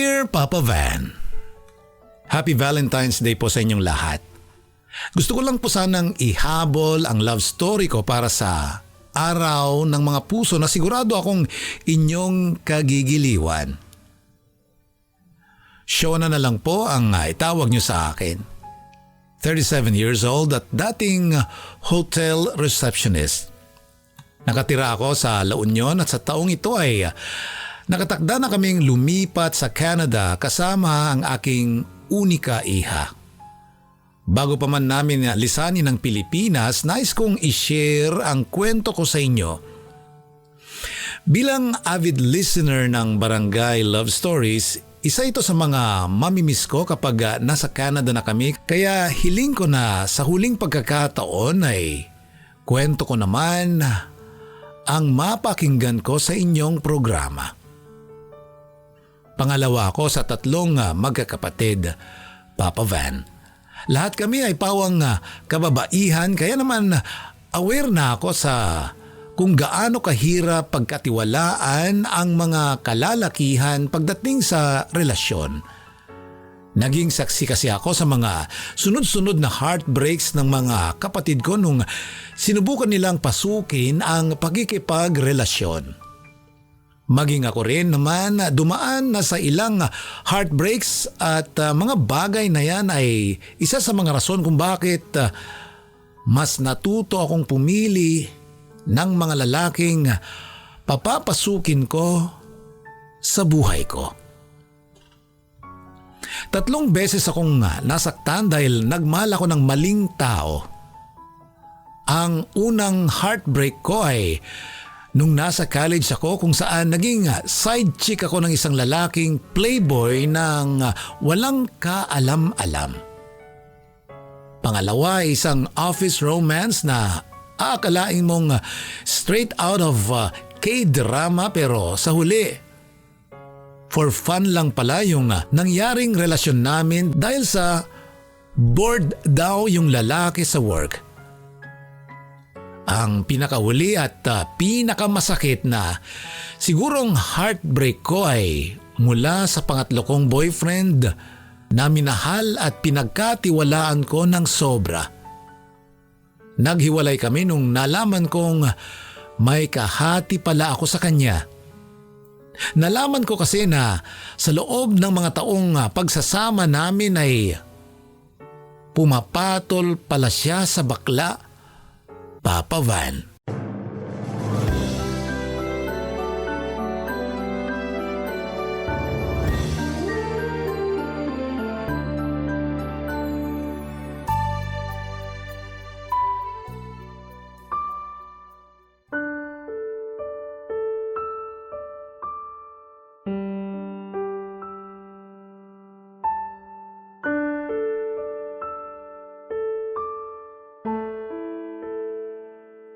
Dear Papa Van, Happy Valentine's Day po sa inyong lahat. Gusto ko lang po sanang ihabol ang love story ko para sa araw ng mga puso na sigurado akong inyong kagigiliwan. Shona na lang po ang itawag niyo sa akin. 37 years old at dating hotel receptionist. Nakatira ako sa La Union at sa taong ito ay nakatakda na kaming lumipat sa Canada kasama ang aking unika iha. Bago pa man namin lisanin ng Pilipinas, nais kong i-share ang kwento ko sa inyo. Bilang avid listener ng Barangay Love Stories, isa ito sa mga mamimiss ko kapag nasa Canada na kami, kaya hiling ko na sa huling pagkakataon ay kwento ko naman ang mapakinggan ko sa inyong programa. Pangalawa ako sa tatlong magkakapatid, Papa Van. Lahat kami ay pawang kababaihan kaya naman aware na ako sa kung gaano kahirap pagkatiwalaan ang mga kalalakihan pagdating sa relasyon. Naging saksi kasi ako sa mga sunod-sunod na heartbreaks ng mga kapatid ko nung sinubukan nilang pasukin ang pagkikipagrelasyon. Maging ako rin naman dumaan na sa ilang heartbreaks at mga bagay na yan ay isa sa mga rason kung bakit mas natuto akong pumili ng mga lalaking papapasukin ko sa buhay ko. 3 beses akong nasaktan dahil nagmahal ako ng maling tao. Ang unang heartbreak ko ay nung nasa college ako kung saan naging side chick ako ng isang lalaking playboy ng walang kaalam-alam. Pangalawa ay isang office romance na aakalain mong straight out of K-drama pero sa huli, for fun lang pala yung nangyaring relasyon namin dahil sa bored daw yung lalaki sa work. Ang pinakahuli at pinakamasakit na sigurong heartbreak ko ay mula sa pangatlo kong boyfriend na minahal at pinagkatiwalaan ko ng sobra. Naghiwalay kami nung nalaman kong may kahati pala ako sa kanya. Nalaman ko kasi na sa loob ng mga taong pagsasama namin ay pumapatol pala siya sa bakla, Papa Van.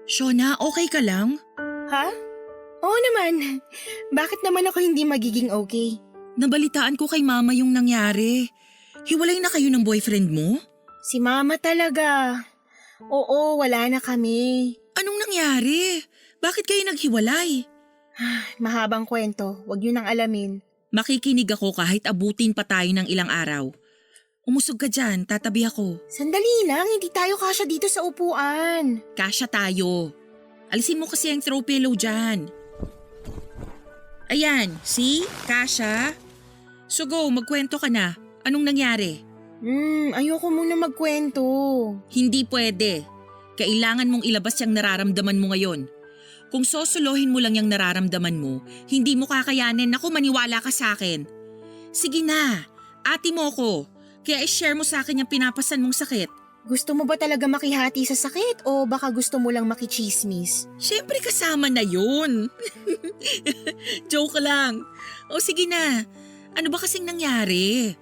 Shona, okay ka lang? Ha? Oo naman. Bakit naman ako hindi magiging okay? Nabalitaan ko kay mama yung nangyari. Hiwalay na kayo ng boyfriend mo? Si mama talaga. Oo, wala na kami. Anong nangyari? Bakit kayo naghiwalay? Mahabang kwento, wag niyo nang alamin. Makikinig ako kahit abutin pa tayo ng ilang araw. Umusog ka dyan, tatabi ako. Sandali lang, hindi tayo kasya dito sa upuan. Kasya tayo. Alisin mo kasi ang throw pillow dyan. Ayan, see? Kasya. So go, magkwento ka na. Anong nangyari? Ayoko muna magkwento. Hindi pwede. Kailangan mong ilabas yung nararamdaman mo ngayon. Kung sosolohin mo lang yung nararamdaman mo, hindi mo kakayanin. Naku, maniwala ka sa akin. Sige na, ati mo ko. Kaya i-share mo sa akin yung pinapasan mong sakit. Gusto mo ba talaga makihati sa sakit o baka gusto mo lang makichismis? Siyempre kasama na yun. Joke lang. O sige na, ano ba kasing nangyari?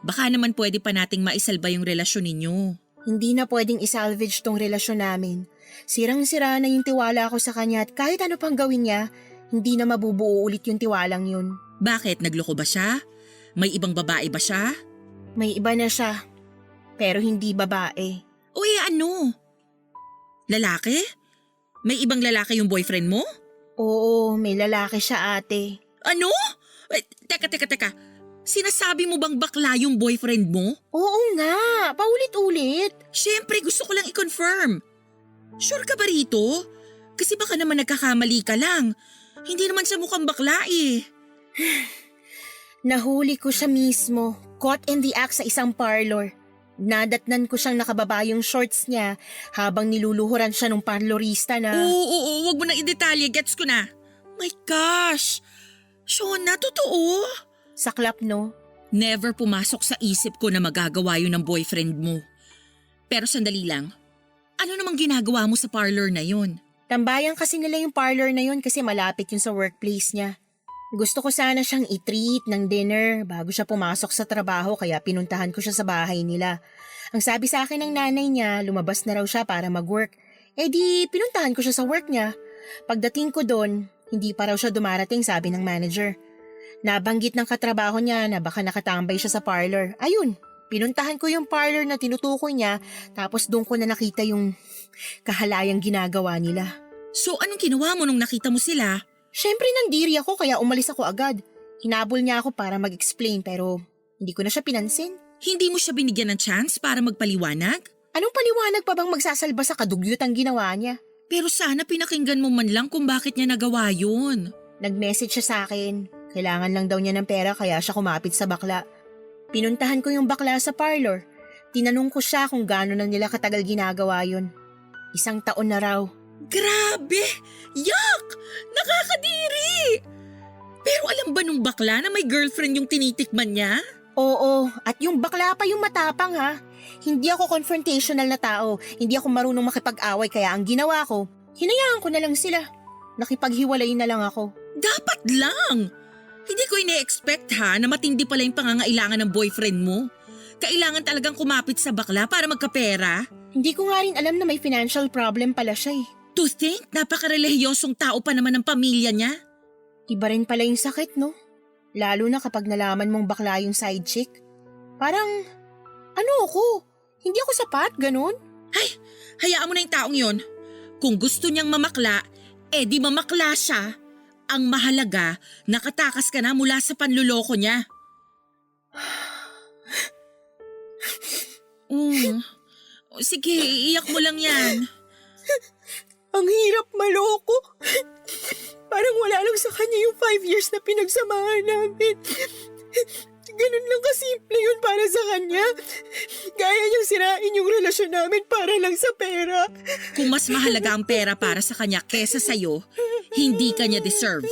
Baka naman pwede pa nating maisalba yung relasyon ninyo. Hindi na pwedeng isalvage tong relasyon namin. Sirang-sira na yung tiwala ko sa kanya at kahit ano pang gawin niya, hindi na mabubuo ulit yung tiwalang yun. Bakit? Nagloko ba siya? May ibang babae ba siya? May iba na siya, pero hindi babae. Uy, ano? Lalaki? May ibang lalaki yung boyfriend mo? Oo, may lalaki siya ate. Ano? Teka. Sinasabi mo bang bakla yung boyfriend mo? Oo nga, paulit-ulit. Siyempre, gusto ko lang i-confirm. Sure ka ba rito? Kasi baka naman nagkakamali ka lang. Hindi naman siya mukhang bakla eh. Nahuli ko siya mismo, caught in the act sa isang parlor. Nadatnan ko siyang nakababa yung shorts niya habang niluluhuran siya ng parlorista na… Oo, wag mo nang i-detalye, gets ko na. My gosh! Shona, totoo? Saklap no? Never pumasok sa isip ko na magagawa yun ng boyfriend mo. Pero sandali lang, ano namang ginagawa mo sa parlor na yun? Tambayan kasi nila yung parlor na yun kasi malapit yun sa workplace niya. Gusto ko sana siyang i-treat ng dinner bago siya pumasok sa trabaho kaya pinuntahan ko siya sa bahay nila. Ang sabi sa akin ng nanay niya, lumabas na raw siya para mag-work. Eh di, pinuntahan ko siya sa work niya. Pagdating ko doon, hindi pa raw siya dumarating, sabi ng manager. Nabanggit ng katrabaho niya na baka nakatambay siya sa parlor. Ayun, pinuntahan ko yung parlor na tinutukoy niya tapos doon ko na nakita yung kahalayang ginagawa nila. So anong ginawa mo nung nakita mo sila? Siyempre nandiri ako kaya umalis ako agad. Hinabol niya ako para mag-explain pero hindi ko na siya pinansin. Hindi mo siya binigyan ng chance para magpaliwanag? Anong paliwanag pa bang magsasalba sa kadugyutang ginawa niya? Pero sana pinakinggan mo man lang kung bakit niya nagawa yun. Nag-message siya sa akin. Kailangan lang daw niya ng pera kaya siya kumapit sa bakla. Pinuntahan ko yung bakla sa parlor. Tinanong ko siya kung gaano na nila katagal ginagawa yun. 1 taon na raw. Grabe! Yak! Nakakadiri! Pero alam ba nung bakla na may girlfriend yung tinitikman niya? Oo, at yung bakla pa yung matapang ha. Hindi ako confrontational na tao. Hindi ako marunong makipag-away kaya ang ginawa ko, hinayaan ko na lang sila. Nakipaghiwalay na lang ako. Dapat lang! Hindi ko ine-expect ha na matindi pala yung pangangailangan ng boyfriend mo. Kailangan talagang kumapit sa bakla para magkapera. Hindi ko nga rin alam na may financial problem pala siya eh. To think, napakarelihiyosong tao pa naman ng pamilya niya. Iba rin pala yung sakit no? Lalo na kapag nalaman mong bakla yung side chick. Parang, ano ako? Hindi ako sapat, ganun? Ay, hayaan mo na yung taong yon. Kung gusto niyang mamakla, di mamakla siya. Ang mahalaga, nakatakas ka na mula sa panluloko niya. Sige, iyak mo lang yan. Ang hirap maloko. Parang wala lang sa kanya yung 5 years na pinagsamahan namin. Ganun lang kasimple yun para sa kanya. Kaya niyang sirain yung relasyon namin para lang sa pera. Kung mas mahalaga ang pera para sa kanya kesa sa'yo, hindi kanya deserve.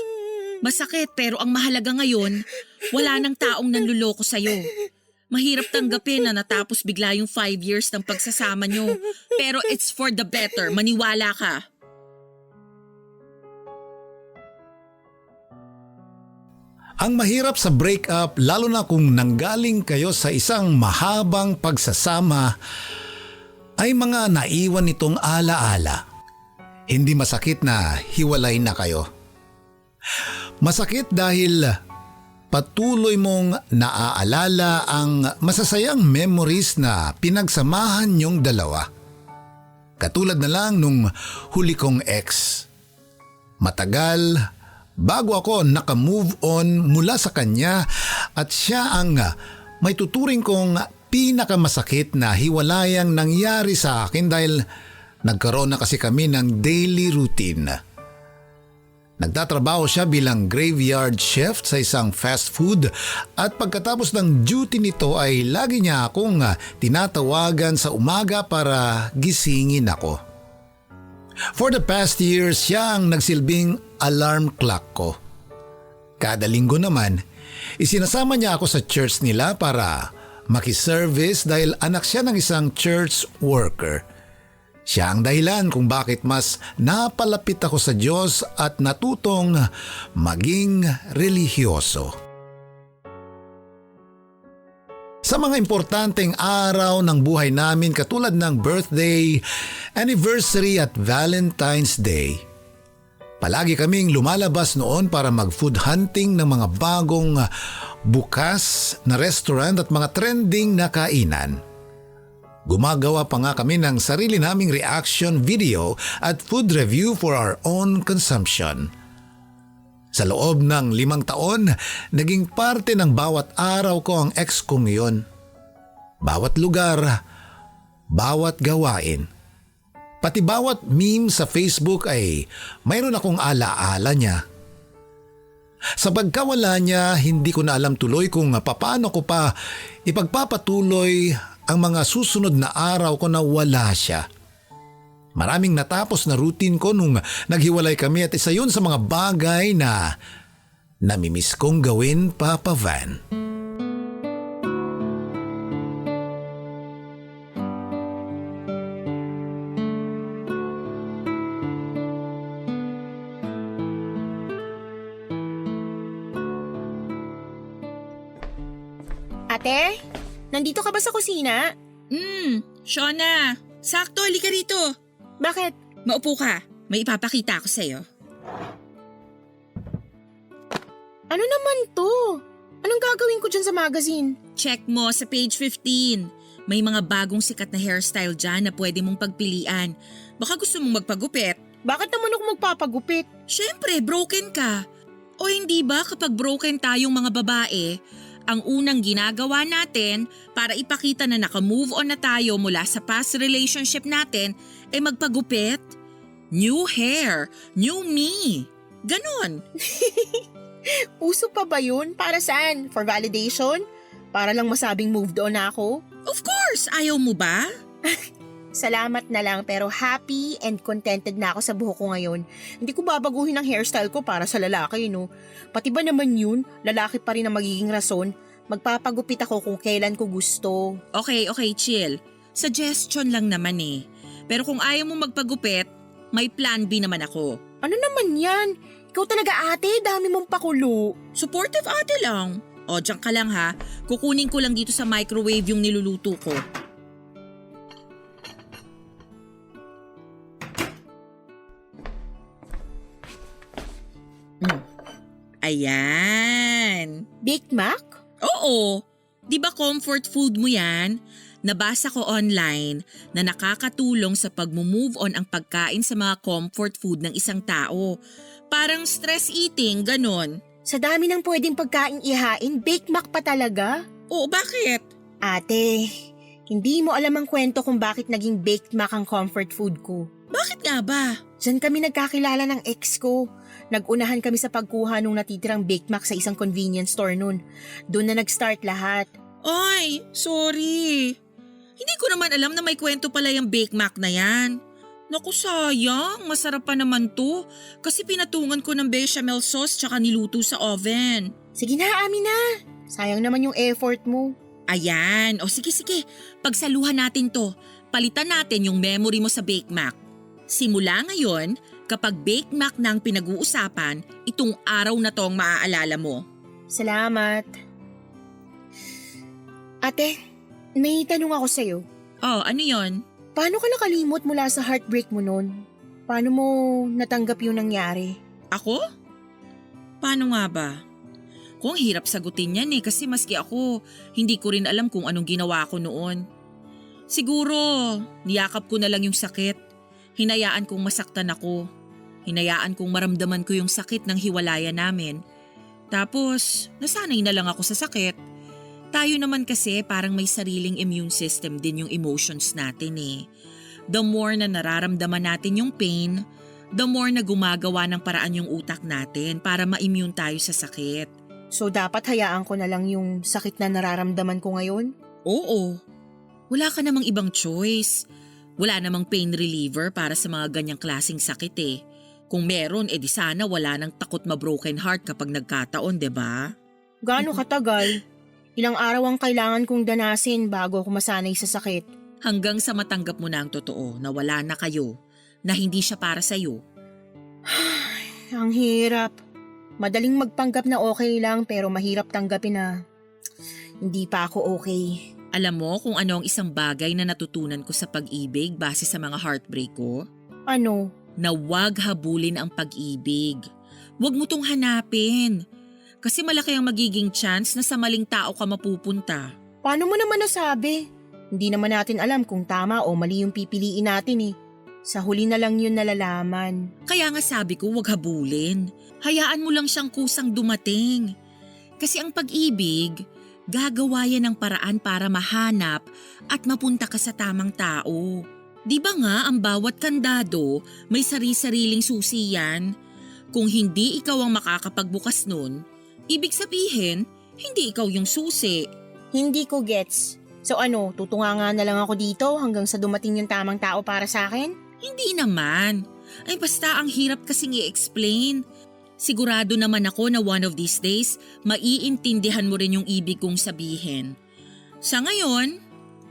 Masakit pero ang mahalaga ngayon, wala nang taong nanluloko sa'yo. Mahirap tanggapin na natapos bigla yung 5 years ng pagsasama nyo. Pero it's for the better, maniwala ka. Ang mahirap sa breakup, lalo na kung nanggaling kayo sa isang mahabang pagsasama, ay mga naiwan nitong alaala. Hindi masakit na hiwalay na kayo. Masakit dahil patuloy mong naaalala ang masasayang memories na pinagsamahan niyong dalawa. Katulad na lang nung huli kong ex. Matagal bago ako naka-move on mula sa kanya at siya ang may tuturing kong pinakamasakit na hiwalayang nangyari sa akin dahil nagkaroon na kasi kami ng daily routine. Nagtatrabaho siya bilang graveyard chef sa isang fast food at pagkatapos ng duty nito ay lagi niya akong tinatawagan sa umaga para gisingin ako. For the past years, siya ang nagsilbing alarm clock ko. Kada linggo naman, isinasama niya ako sa church nila para makiservice dahil anak siya ng isang church worker. Siya ang dahilan kung bakit mas napalapit ako sa Diyos at natutong maging relihiyoso. Sa mga importanteng araw ng buhay namin katulad ng birthday, anniversary at Valentine's Day, palagi kaming lumalabas noon para mag-food hunting ng mga bagong bukas na restaurant at mga trending na kainan. Gumagawa pa nga kami ng sarili naming reaction video at food review for our own consumption. Sa loob ng 5 taon, naging parte ng bawat araw ko ang ex kong yun. Bawat lugar, bawat gawain. Pati bawat meme sa Facebook ay mayroon akong alaala niya. Sa pagkawala niya, hindi ko na alam tuloy kung paano ko pa ipagpapatuloy ang mga susunod na araw ko na wala siya. Maraming natapos na routine ko nung naghiwalay kami at isa yun sa mga bagay na namimiss kong gawin, Papa Van. Ate, nandito ka ba sa kusina? Shona, sakto, halika rito. Bakit? Maupo ka, may ipapakita ako sa'yo. Ano naman to? Anong gagawin ko dyan sa magazine? Check mo sa page 15. May mga bagong sikat na hairstyle dyan na pwede mong pagpilian. Baka gusto mong magpagupit. Bakit naman ako magpapagupit? Siyempre, broken ka. O hindi ba kapag broken tayong mga babae, ang unang ginagawa natin para ipakita na naka-move on na tayo mula sa past relationship natin ay magpagupit? New hair, new me. Ganon. Uso pa ba yun? Para saan? For validation? Para lang masabing moved on na ako? Of course, ayaw mo ba? Salamat na lang pero happy and contented na ako sa buhok ko ngayon. Hindi ko babaguhin ang hairstyle ko para sa lalaki, no? Pati ba naman yun, lalaki pa rin ang magiging rason? Magpapagupit ako kung kailan ko gusto. Okay, chill. Suggestion lang naman eh. Pero kung ayaw mo magpagupit, may plan B naman ako. Ano naman yan? Ikaw talaga ate, dami mong pakulo. Supportive ate lang. O, diyan ka lang ha. Kukunin ko lang dito sa microwave yung niluluto ko. Ayan. Big Mac? Oo. Di ba comfort food mo yan? Nabasa ko online na nakakatulong sa pag-move on ang pagkain sa mga comfort food ng isang tao. Parang stress eating, ganon. Sa dami ng pwedeng pagkain ihain, Big Mac pa talaga? Oo, bakit? Ate, hindi mo alam ang kwento kung bakit naging baked mac ang comfort food ko. Bakit nga ba? Diyan kami nagkakilala ng ex ko. Nagunahan kami sa pagkuha nung natitirang baked mac sa isang convenience store nun. Doon na nag-start lahat. Ay, sorry. Hindi ko naman alam na may kwento pala yung Bake Mac na yan. Naku sayang, masarap pa naman to. Kasi pinatungan ko ng bechamel sauce tsaka niluto sa oven. Sige na, amin na. Sayang naman yung effort mo. Ayan, o sige, pagsaluhan natin to. Palitan natin yung memory mo sa Bake Mac. Simula ngayon, kapag Bake Mac na ang pinag-uusapan, itong araw na to ang maaalala mo. Salamat. Ate, may tanong ako sa'yo. Oh, ano yon? Paano ka nakalimot mula sa heartbreak mo nun? Paano mo natanggap yung nangyari? Ako? Paano nga ba? Kung hirap sagutin yan kasi maski ako, hindi ko rin alam kung anong ginawa ko noon. Siguro, niyakap ko na lang yung sakit. Hinayaan kong masaktan ako. Hinayaan kong maramdaman ko yung sakit ng hiwalayan namin. Tapos, nasanay na lang ako sa sakit. Tayo naman kasi parang may sariling immune system din yung emotions natin eh. The more na nararamdaman natin yung pain, the more na gumagawa ng paraan yung utak natin para ma-immune tayo sa sakit. So dapat hayaan ko na lang yung sakit na nararamdaman ko ngayon? Oo. Wala ka namang ibang choice. Wala namang pain reliever para sa mga ganyang klaseng sakit eh. Kung meron, edi sana wala nang takot ma-broken heart kapag nagkataon, 'di ba? Gaano katagal? Ilang araw ang kailangan kong danasin bago ako masanay sa sakit. Hanggang sa matanggap mo na ang totoo na wala na kayo, na hindi siya para sa'yo. Ang hirap. Madaling magpanggap na okay lang pero mahirap tanggapin na hindi pa ako okay. Alam mo kung ano ang isang bagay na natutunan ko sa pag-ibig base sa mga heartbreak ko? Ano? Na huwag habulin ang pag-ibig. Huwag mo tong hanapin. Kasi malaki ang magiging chance na sa maling tao ka mapupunta. Paano mo naman nasabi? Hindi naman natin alam kung tama o mali yung pipiliin natin eh. Sa huli na lang yun nalalaman. Kaya nga sabi ko huwag habulin. Hayaan mo lang siyang kusang dumating. Kasi ang pag-ibig, gagawa yan ng paraan para mahanap at mapunta ka sa tamang tao. Di ba nga ang bawat kandado may sari-sariling susi yan? Kung hindi ikaw ang makakapagbukas nun, ibig sabihin, hindi ikaw yung susi. Hindi ko gets. So ano, tutunga na lang ako dito hanggang sa dumating yung tamang tao para sa akin? Hindi naman. Ay basta ang hirap kasing i-explain. Sigurado naman ako na one of these days, maiintindihan mo rin yung ibig kong sabihin. Sa ngayon,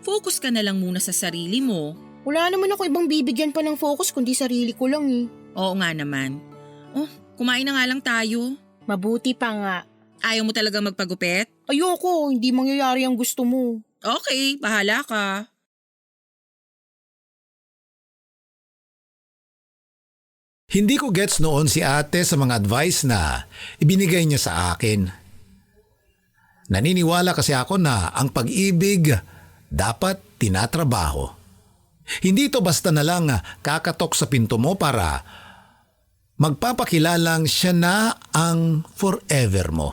focus ka na lang muna sa sarili mo. Wala naman ako ibang bibigyan pa ng focus kundi sarili ko lang eh. Oo nga naman. Oh, kumain na nga lang tayo. Mabuti pa nga. Ayaw mo talaga magpagupit? Ayoko, hindi mangyayari ang gusto mo. Okay, bahala ka. Hindi ko gets noon si ate sa mga advice na ibinigay niya sa akin. Naniniwala kasi ako na ang pag-ibig dapat tinatrabaho. Hindi ito basta na lang kakatok sa pinto mo para magpapakilalang siya na ang forever mo.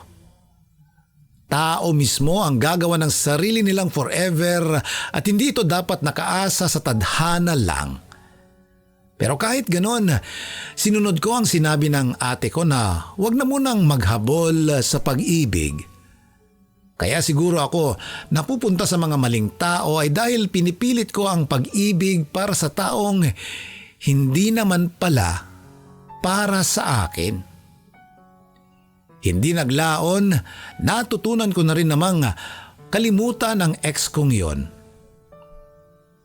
Tao mismo ang gagawa ng sarili nilang forever at hindi ito dapat nakaasa sa tadhana lang. Pero kahit ganon, sinunod ko ang sinabi ng ate ko na huwag na munang maghabol sa pag-ibig. Kaya siguro ako napupunta sa mga maling tao ay dahil pinipilit ko ang pag-ibig para sa taong hindi naman pala para sa akin. Hindi naglaon, natutunan ko na rin namang kalimutan ang ex kong yon.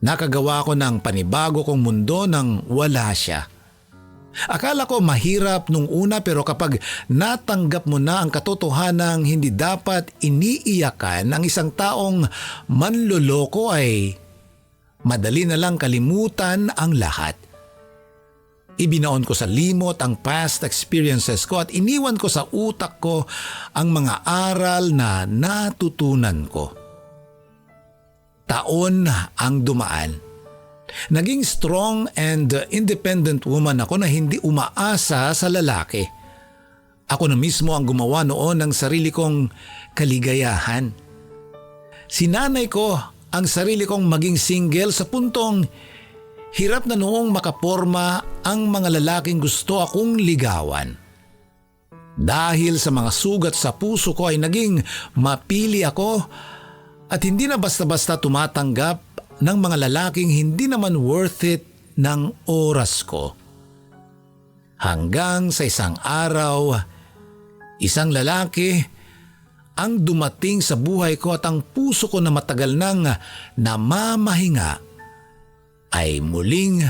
Nakagawa ko ng panibago kong mundo nang wala siya. Akala ko mahirap nung una pero kapag natanggap mo na ang katotohanang hindi dapat iniiyakan ang isang taong manloloko ay madali na lang kalimutan ang lahat. Ibinaon ko sa limot ang past experiences ko at iniwan ko sa utak ko ang mga aral na natutunan ko. Taon ang dumaan. Naging strong and independent woman ako na hindi umaasa sa lalaki. Ako na mismo ang gumawa noon ng sarili kong kaligayahan. Sinanay ko ang sarili kong maging single sa puntong hirap na noong makaporma ang mga lalaking gusto akong ligawan. Dahil sa mga sugat sa puso ko ay naging mapili ako at hindi na basta-basta tumatanggap ng mga lalaking hindi naman worth it ng oras ko. Hanggang sa isang araw, isang lalaki ang dumating sa buhay ko at ang puso ko na matagal nang namamahinga ay muling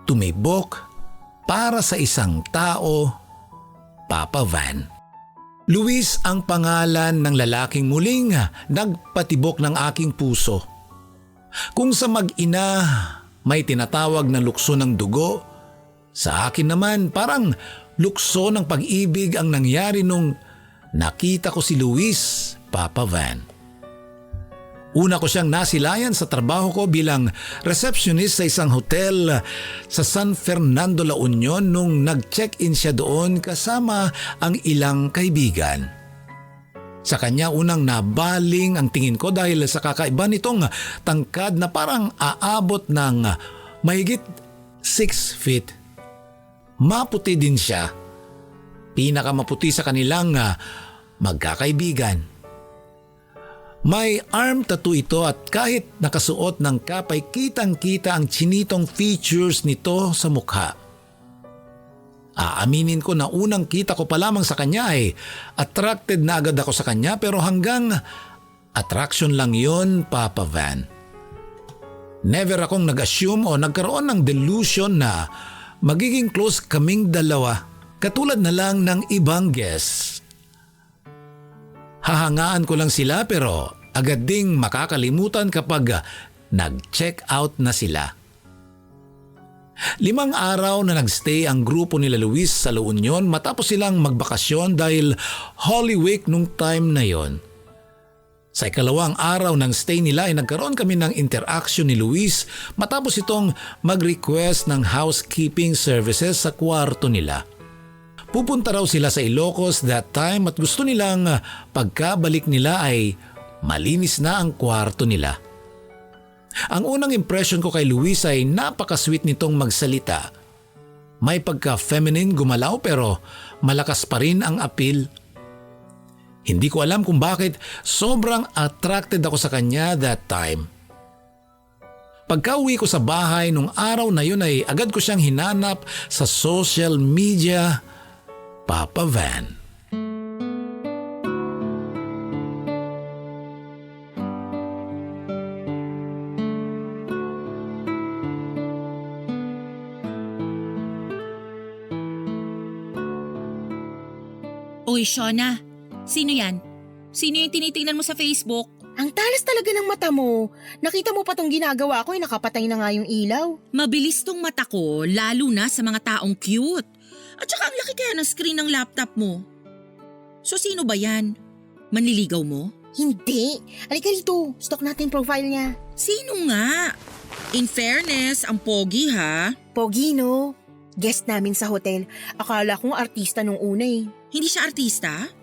tumibok para sa isang tao, Papa Van. Luis ang pangalan ng lalaking muling nagpatibok ng aking puso. Kung sa mag-ina may tinatawag na lukso ng dugo, sa akin naman parang lukso ng pag-ibig ang nangyari nung nakita ko si Luis, Papa Van. Una ko siyang nasilayan sa trabaho ko bilang receptionist sa isang hotel sa San Fernando, La Union nung nag-check-in siya doon kasama ang ilang kaibigan. Sa kanya unang nabaling ang tingin ko dahil sa kakaiba nitong tangkad na parang aabot ng mahigit 6 feet. Maputi din siya. Pinakamaputi sa kanilang magkakaibigan. May arm tattoo ito at kahit nakasuot ng cap ay kitang-kita ang chinitong features nito sa mukha. Aaminin ko na unang kita ko pa lamang sa kanya ay attracted na agad ako sa kanya pero hanggang attraction lang yon, Papa Van. Never akong nag-assume o nagkaroon ng delusion na magiging close kaming dalawa katulad na lang ng ibang guests. Hahangaan ko lang sila pero agad ding makakalimutan kapag nag-check out na sila. 5 araw na nagstay ang grupo nila Luis sa La Union matapos silang magbakasyon dahil Holy Week nung time na yon. Sa ikalawang araw ng stay nila ay nagkaroon kami ng interaction ni Luis matapos itong mag-request ng housekeeping services sa kwarto nila. Pupunta raw sila sa Ilocos that time at gusto nilang pagkabalik nila ay malinis na ang kwarto nila. Ang unang impression ko kay Luis ay napaka-sweet nitong magsalita. May pagka-feminine gumalaw pero malakas pa rin ang appeal. Hindi ko alam kung bakit sobrang attracted ako sa kanya that time. Pagka-uwi ko sa bahay nung araw na yun ay agad ko siyang hinanap sa social media, Papa Van. Oy, Shona. Sino yan? Sino yung tinitingnan mo sa Facebook? Ang talas talaga ng mata mo. Nakita mo pa tong ginagawa ko, nakapatay na nga yung ilaw. Mabilis tong mata ko, lalo na sa mga taong cute. At saka ang laki kaya ng screen ng laptop mo. So sino ba yan? Manliligaw mo? Hindi. Halika rito, stalk natin profile niya. Sino nga? In fairness, ang pogi ha. Pogi, no? Guest namin sa hotel. Akala kong artista nung una eh. Hindi siya artista?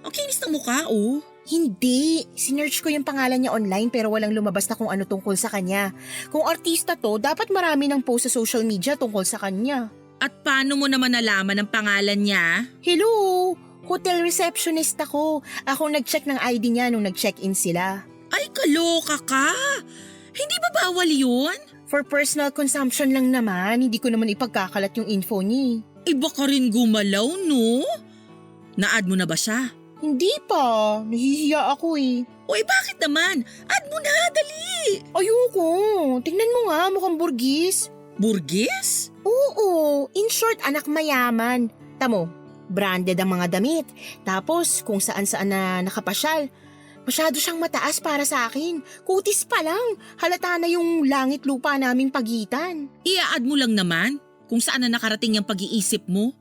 Ang kinis ng mukha, oh. Hindi. Sinearch ko yung pangalan niya online pero walang lumabas na kung ano tungkol sa kanya. Kung artista to, dapat marami ng post sa social media tungkol sa kanya. At paano mo naman nalaman ang pangalan niya? Hello! Hotel receptionist ako. Ako nag-check ng ID niya nung nag-check-in sila. Ay, kaloka ka! Hindi ba bawal yun? For personal consumption lang naman, hindi ko naman ipagkakalat yung info niya. Iba ka rin gumalaw, no? Na-add mo na ba siya? Hindi pa. Nahihiya ako eh. Uy, bakit naman? Add mo na, dali! Ayoko. Tingnan mo nga, mukhang burgis. Burgis? Oo, in short, anak mayaman. Tamo, branded ang mga damit. Tapos kung saan-saan na nakapasyal. Masyado siyang mataas para sa akin. Kutis pa lang. Halata na yung langit lupa naming pagitan. Ia-add mo lang naman kung saan na nakarating yung pag-iisip mo.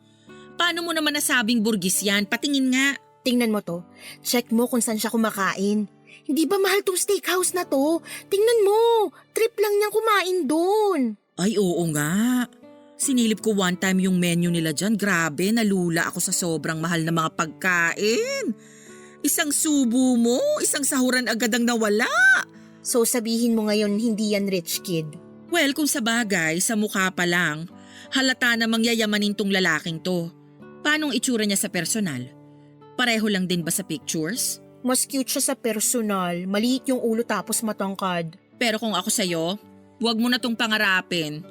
Paano mo naman nasabing burgis yan? Patingin nga. Tingnan mo to. Check mo kung saan siya kumakain. Hindi ba mahal tong steakhouse na to? Tingnan mo. Trip lang niyang kumain doon. Ay, oo nga. Sinilip ko one time yung menu nila dyan. Grabe, nalula ako sa sobrang mahal na mga pagkain. Isang subo mo, isang sahuran agad ang nawala. So sabihin mo ngayon hindi yan rich kid? Well, kung sa bagay, sa mukha pa lang, halata namang yayamanin tong lalaking to. Paanong itsura niya sa personal? Pareho lang din ba sa pictures? Mas cute siya sa personal. Maliit yung ulo tapos matangkad. Pero kung ako sa'yo, huwag mo na tong pangarapin.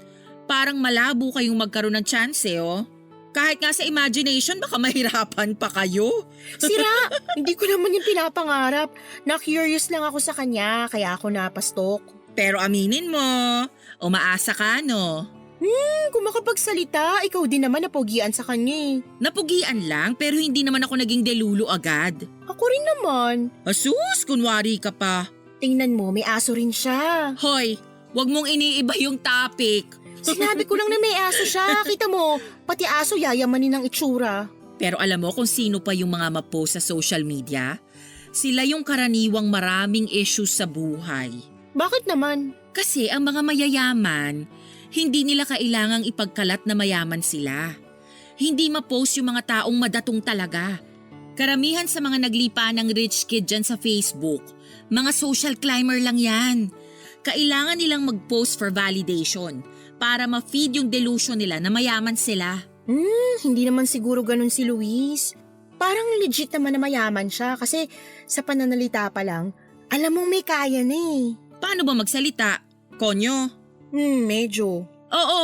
Parang malabo kayong magkaroon ng chance oh. Kahit nga sa imagination, baka mahirapan pa kayo. Sira! Hindi ko naman yung pinapangarap. Na-curious lang ako sa kanya, kaya ako napastok. Pero aminin mo, umaasa ka no? Kung makapagsalita, ikaw din naman napogian sa kanya eh. Napugian lang pero hindi naman ako naging delulu agad. Ako rin naman. Asus, kunwari ka pa. Tingnan mo, may aso rin siya. Hoy, wag mong iniiba yung topic. Sinabi ko lang na may aso siya. Kita mo, pati aso yayamanin ng itsura. Pero alam mo kung sino pa yung mga mapost sa social media? Sila yung karaniwang maraming issues sa buhay. Bakit naman? Kasi ang mga mayayaman, hindi nila kailangang ipagkalat na mayaman sila. Hindi mapost yung mga taong madatong talaga. Karamihan sa mga naglipa ng rich kid dyan sa Facebook, mga social climber lang yan. Kailangan nilang mag-post for validation para ma-feed yung delusion nila na mayaman sila. Hindi naman siguro ganun si Luis. Parang legit naman na mayaman siya kasi sa pananalita pa lang, alam mong may kaya na eh. Paano ba magsalita? Konyo? Medyo. Oo,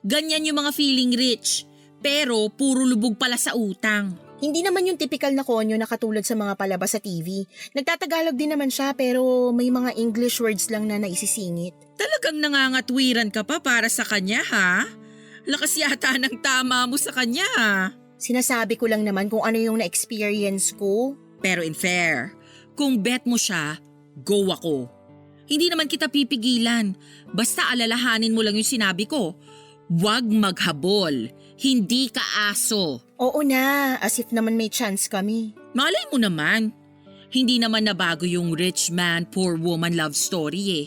ganyan yung mga feeling rich. Pero puro lubog pala sa utang. Hindi naman yung typical na konyo na katulad sa mga palabas sa TV. Nagtatagalog din naman siya pero may mga English words lang na naisisingit. Talagang nangangatwiran ka pa para sa kanya ha? Lakas yata ng tama mo sa kanya. Sinasabi ko lang naman kung ano yung na-experience ko. Pero in fair, kung bet mo siya, go ako. Hindi naman kita pipigilan. Basta alalahanin mo lang yung sinabi ko. Huwag maghabol. Hindi ka aso. Oo na, as if naman may chance kami. Malay mo naman. Hindi naman nabago yung rich man, poor woman love story eh.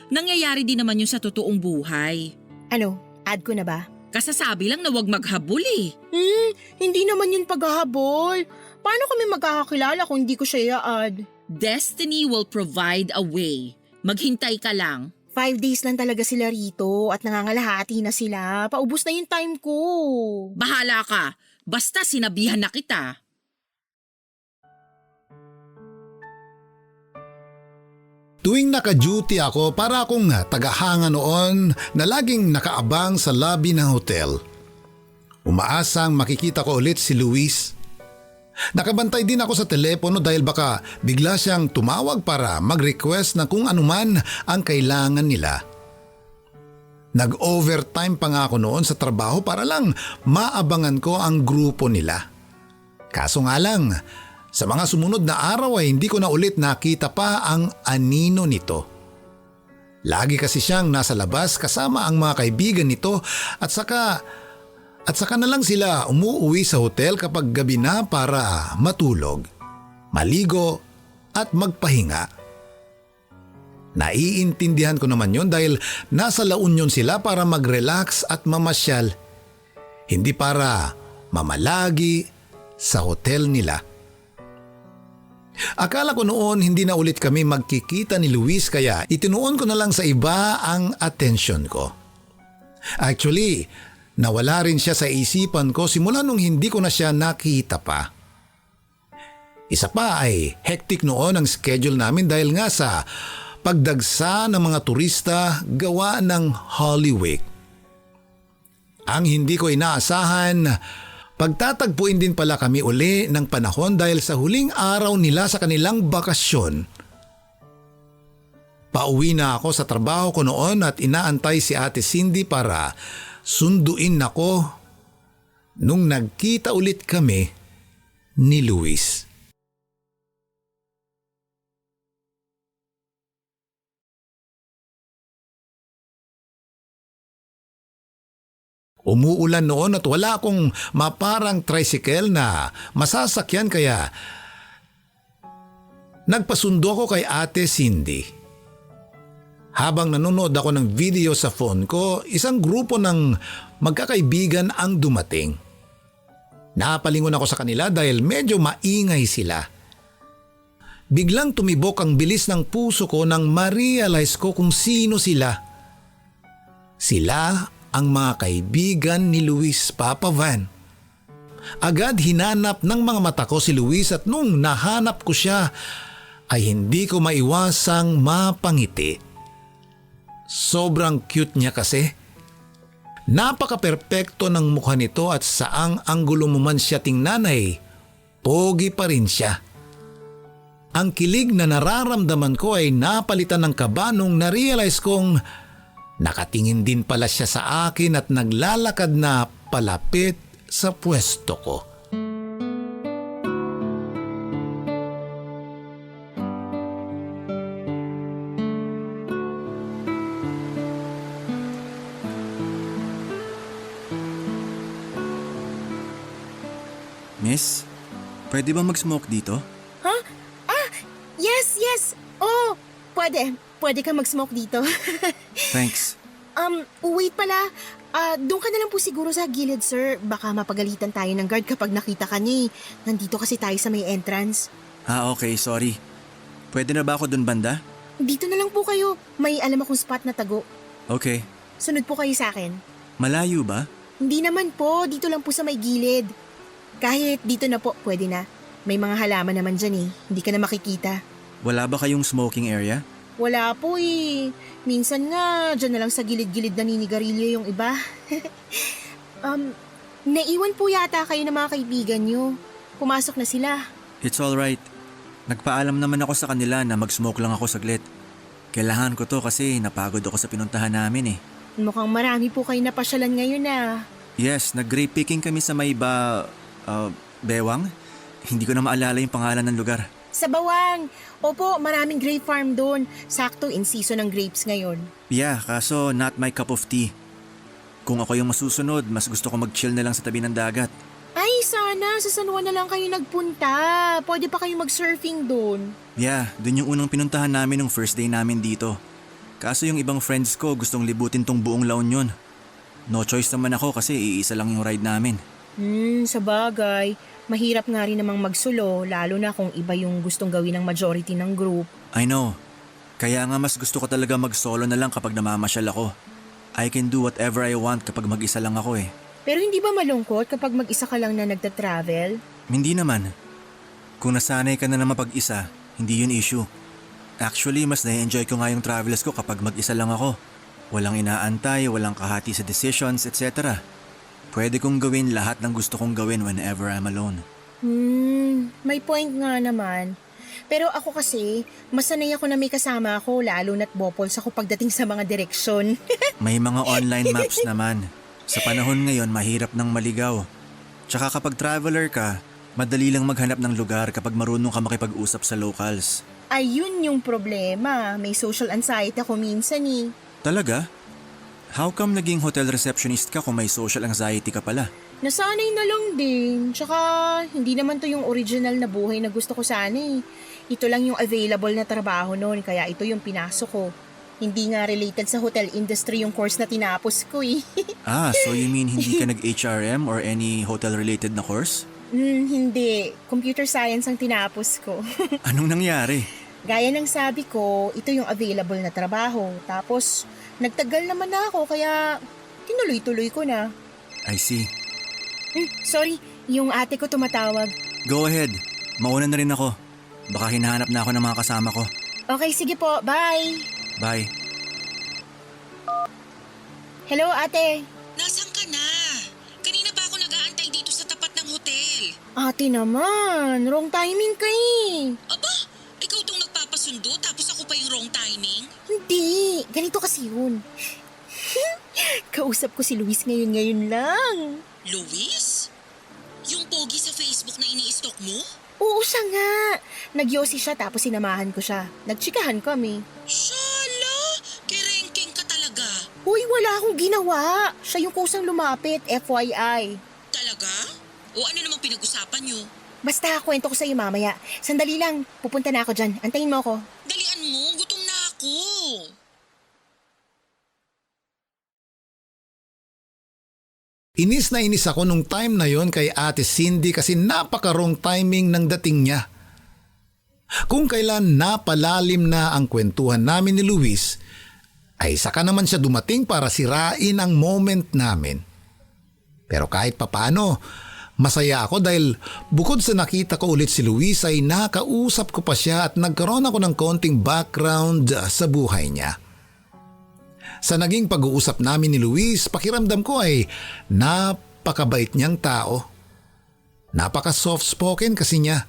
Nangyayari din naman yun sa totoong buhay. Ano, add ko na ba? Kasasabi lang na wag maghabol eh. Hindi naman yun paghahabol. Paano kami magkakakilala kung hindi ko siya i-add? Destiny will provide a way. Maghintay ka lang. 5 days lang talaga sila rito at nangangalahati na sila. Paubos na yung time ko. Bahala ka. Basta sinabihan na kita. Tuwing naka-duty ako, para akong tagahanga noon na laging nakaabang sa lobby ng hotel. Umaasang makikita ko ulit si Luis. Nakabantay din ako sa telepono dahil baka bigla siyang tumawag para mag-request na kung anuman ang kailangan nila. Nag-overtime pa nga ako noon sa trabaho para lang maabangan ko ang grupo nila. Kaso nga lang, sa mga sumunod na araw ay hindi ko na ulit nakita pa ang anino nito. Lagi kasi siyang nasa labas kasama ang mga kaibigan nito at saka na lang sila umuuwi sa hotel kapag gabi na para matulog, maligo at magpahinga. Naiintindihan ko naman yon dahil nasa La Union sila para mag-relax at mamasyal, hindi para mamalagi sa hotel nila. Akala ko noon hindi na ulit kami magkikita ni Luis kaya itinuon ko na lang sa iba ang atensyon ko. Actually, nawala rin siya sa isipan ko simula nung hindi ko na siya nakita pa. Isa pa ay hectic noon ang schedule namin dahil nga sa pagdagsa ng mga turista gawa ng Holy Week. Ang hindi ko inaasahan, pagtatagpuin din pala kami uli ng panahon dahil sa huling araw nila sa kanilang bakasyon. Pauwi na ako sa trabaho ko noon at inaantay si Ate Cindy para sunduin ako nung nagkita ulit kami ni Luis. Umuulan noon at wala akong maparang tricycle na masasakyan kaya nagpasundo ako kay Ate Cindy. Habang nanonood ako ng video sa phone ko, isang grupo ng magkakaibigan ang dumating. Napalingon ako sa kanila dahil medyo maingay sila. Biglang tumibok ang bilis ng puso ko nang ma-realize ko kung sino sila. Sila ang mga kaibigan ni Luis Papa Van. Agad hinanap ng mga mata ko si Luis at nung nahanap ko siya ay hindi ko maiwasang mapangiti. Sobrang cute niya kasi. Napaka-perpekto ng mukha nito at saang anggulo mo man siya tingnan ay pogi pa rin siya. Ang kilig na nararamdaman ko ay napalitan ng kaba nung na-realize kong nakatingin din pala siya sa akin at naglalakad na palapit sa pwesto ko. Miss, pwede ba mag-smoke dito? Yes. Oh, pwede. Pwede ka mag-smoke dito. Thanks. Wait pala. Doon ka na lang po siguro sa gilid, sir. Baka mapagalitan tayo ng guard kapag nakita ka niya. Nandito kasi tayo sa may entrance. Okay, sorry. Pwede na ba ako dun banda? Dito na lang po kayo. May alam akong spot na tago. Okay. Sunod po kayo sa akin. Malayo ba? Hindi naman po. Dito lang po sa may gilid. Kahit dito na po, pwede na. May mga halaman naman dyan eh. Hindi ka na makikita. Wala ba kayong smoking area? Wala po eh. Minsan nga, dyan na lang sa gilid-gilid naninigarilyo yung iba. Naiwan po yata kayo ng mga kaibigan nyo. Pumasok na sila. It's alright. Nagpaalam naman ako sa kanila na mag-smoke lang ako saglit. Kailangan ko to kasi napagod ako sa pinuntahan namin eh. Mukhang marami po kayo napasyalan ngayon ah. Yes, nag-grape picking kami sa may Bewang? Hindi ko na maalala yung pangalan ng lugar. Sa Bawang. Opo, maraming grape farm doon. Sakto in season ng grapes ngayon. Yeah, kaso not my cup of tea. Kung ako yung masusunod, mas gusto ko mag-chill na lang sa tabi ng dagat. Ay, sana sa San Juan na lang kayo nagpunta. Pwede pa kayo mag-surfing doon. Yeah, dun yung unang pinuntahan namin nung first day namin dito. Kaso yung ibang friends ko gustong libutin tong buong La Union. No choice naman ako kasi iisa lang yung ride namin. Sa bagay. Mahirap nga rin namang magsulo, lalo na kung iba yung gustong gawin ng majority ng group. I know. Kaya nga mas gusto ko talaga mag-solo na lang kapag namamasyal ako. I can do whatever I want kapag mag-isa lang ako eh. Pero hindi ba malungkot kapag mag-isa ka lang na nagta-travel? Hindi naman. Kung nasanay ka na mapag-isa, hindi yun issue. Actually, mas na-enjoy ko nga yung travels ko kapag mag-isa lang ako. Walang inaantay, walang kahati sa decisions, etc. Pwede kong gawin lahat ng gusto kong gawin whenever I'm alone. May point nga naman. Pero ako kasi, masanay ako na may kasama ako lalo na't bopols ako pagdating sa mga direksyon. May mga online maps naman. Sa panahon ngayon, mahirap nang maligaw. Tsaka kapag traveler ka, madali lang maghanap ng lugar kapag marunong ka makipag-usap sa locals. Ayun yung problema. May social anxiety ako minsan eh. Talaga? How come naging hotel receptionist ka kung may social anxiety ka pala? Nasanay na lang din. Tsaka hindi naman to yung original na buhay na gusto ko sana eh. Ito lang yung available na trabaho noon kaya ito yung pinasok ko. Hindi nga related sa hotel industry yung course na tinapos ko eh. So you mean hindi ka nag-HRM or any hotel-related na course? Hindi. Computer science ang tinapos ko. Anong nangyari? Gaya ng sabi ko, ito yung available na trabaho. Tapos, nagtagal naman na ako kaya tinuloy-tuloy ko na. I see. Sorry, yung ate ko tumatawag. Go ahead. Mauna na rin ako. Baka hinahanap na ako ng mga kasama ko. Okay, sige po. Bye! Bye. Hello, ate. Nasaan ka na? Kanina pa ako nag-aantay dito sa tapat ng hotel. Ate naman, wrong timing ka eh. Aba, ikaw tong nagpapasundo tapos ako pa yung wrong timing? Hindi, ganito kasi yun. Kausap ko si Luis ngayon lang. Luis? Yung pogi sa Facebook na ini-stalk mo? Oo, siya nga. Nagyosi siya tapos sinamahan ko siya. Nagtsikahan kami. Shala! Kerengking ka talaga. Uy, wala akong ginawa. Siya yung kusang lumapit, FYI. Talaga? O ano namang pinag-usapan nyo? Basta, kwento ko sa'yo mamaya. Sandali lang, pupunta na ako dyan. Antayin mo ako. Dalian mo, gutom na ako. Inis na inis ako nung time na yon kay Ate Cindy kasi napaka-wrong timing ng dating niya. Kung kailan napalalim na ang kwentuhan namin ni Luis, ay saka naman siya dumating para sirain ang moment namin. Pero kahit papano, masaya ako dahil bukod sa nakita ko ulit si Luis ay nakausap ko pa siya at nagkaroon ako ng konting background sa buhay niya. Sa naging pag-uusap namin ni Luis, pakiramdam ko ay napakabait niyang tao. Napaka-soft spoken kasi niya.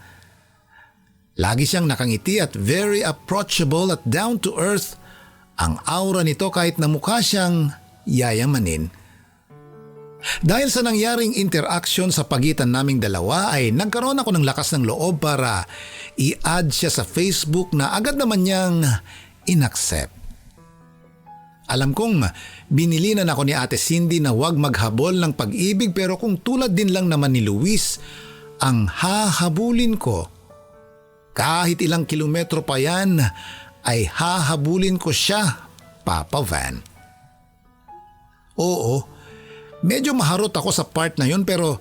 Lagi siyang nakangiti at very approachable at down to earth ang aura nito kahit na mukha siyang yayamanin. Dahil sa nangyaring interaction sa pagitan naming dalawa ay nagkaroon ako ng lakas ng loob para i-add siya sa Facebook na agad naman niyang inaccept. Alam kong binilinan ako ni Ate Cindy na huwag maghabol ng pag-ibig pero kung tulad din lang naman ni Luis ang hahabulin ko. Kahit ilang kilometro pa yan ay hahabulin ko siya, Papa Van. Oo, medyo maharot ako sa part na yun pero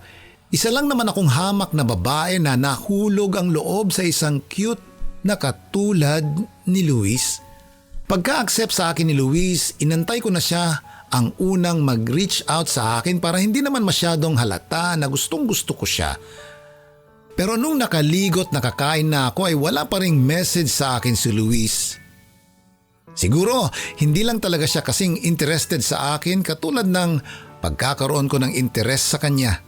isa lang naman akong hamak na babae na nahulog ang loob sa isang cute na katulad ni Luis. Pagka-accept sa akin ni Luis, inantay ko na siya ang unang mag-reach out sa akin para hindi naman masyadong halata na gustong-gusto ko siya. Pero nung nakaligot nakakain na ako ay wala pa ring message sa akin si Luis. Siguro hindi lang talaga siya kasing interested sa akin katulad ng pagkakaroon ko ng interes sa kanya.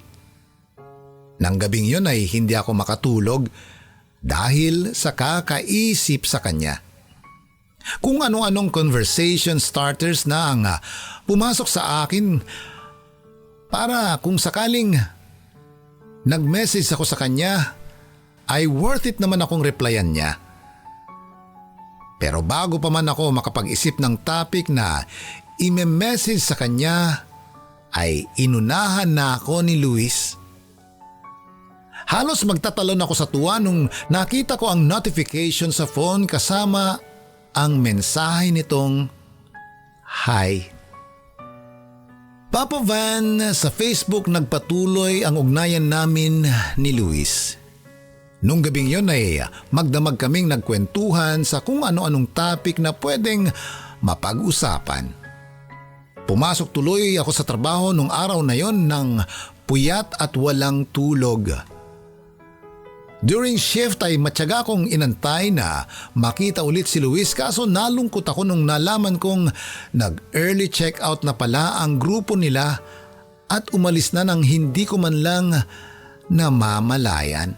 Nang gabing yun ay hindi ako makatulog dahil sa kakaisip sa kanya. Kung ano-anong conversation starters na ang pumasok sa akin para kung sakaling nag-message ako sa kanya ay worth it naman akong replyan niya. Pero bago pa man ako makapag-isip ng topic na i-message sa kanya ay inunahan na ako ni Luis. Halos magtatalon ako sa tuwa nung nakita ko ang notification sa phone kasama ang mensahe nitong Hi. Papa Van, sa Facebook nagpatuloy ang ugnayan namin ni Luis. Nung gabing yun ay magdamag kaming nagkwentuhan sa kung ano-anong topic na pwedeng mapag-usapan. Pumasok tuloy ako sa trabaho nung araw na yon ng puyat at walang tulog. During shift ay matyaga kong inantay na makita ulit si Luis kaso nalungkot ako nung nalaman kong nag-early check-out na pala ang grupo nila at umalis na nang hindi ko man lang namamalayan.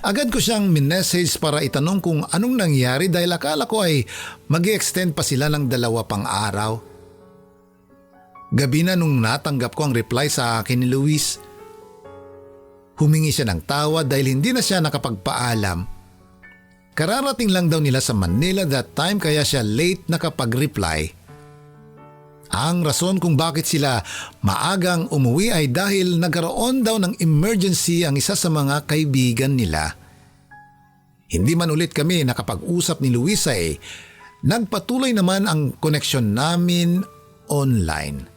Agad ko siyang minessage para itanong kung anong nangyari dahil akala ko ay mag-extend pa sila ng 2 pang araw. Gabi na nung natanggap ko ang reply sa akin ni Luis. Humingi siya ng tawad dahil hindi na siya nakapagpaalam. Kararating lang daw nila sa Manila that time kaya siya late nakapag-reply. Ang rason kung bakit sila maagang umuwi ay dahil nagkaroon daw ng emergency ang isa sa mga kaibigan nila. Hindi man ulit kami nakapag-usap ni Luisa nagpatuloy naman ang koneksyon namin online.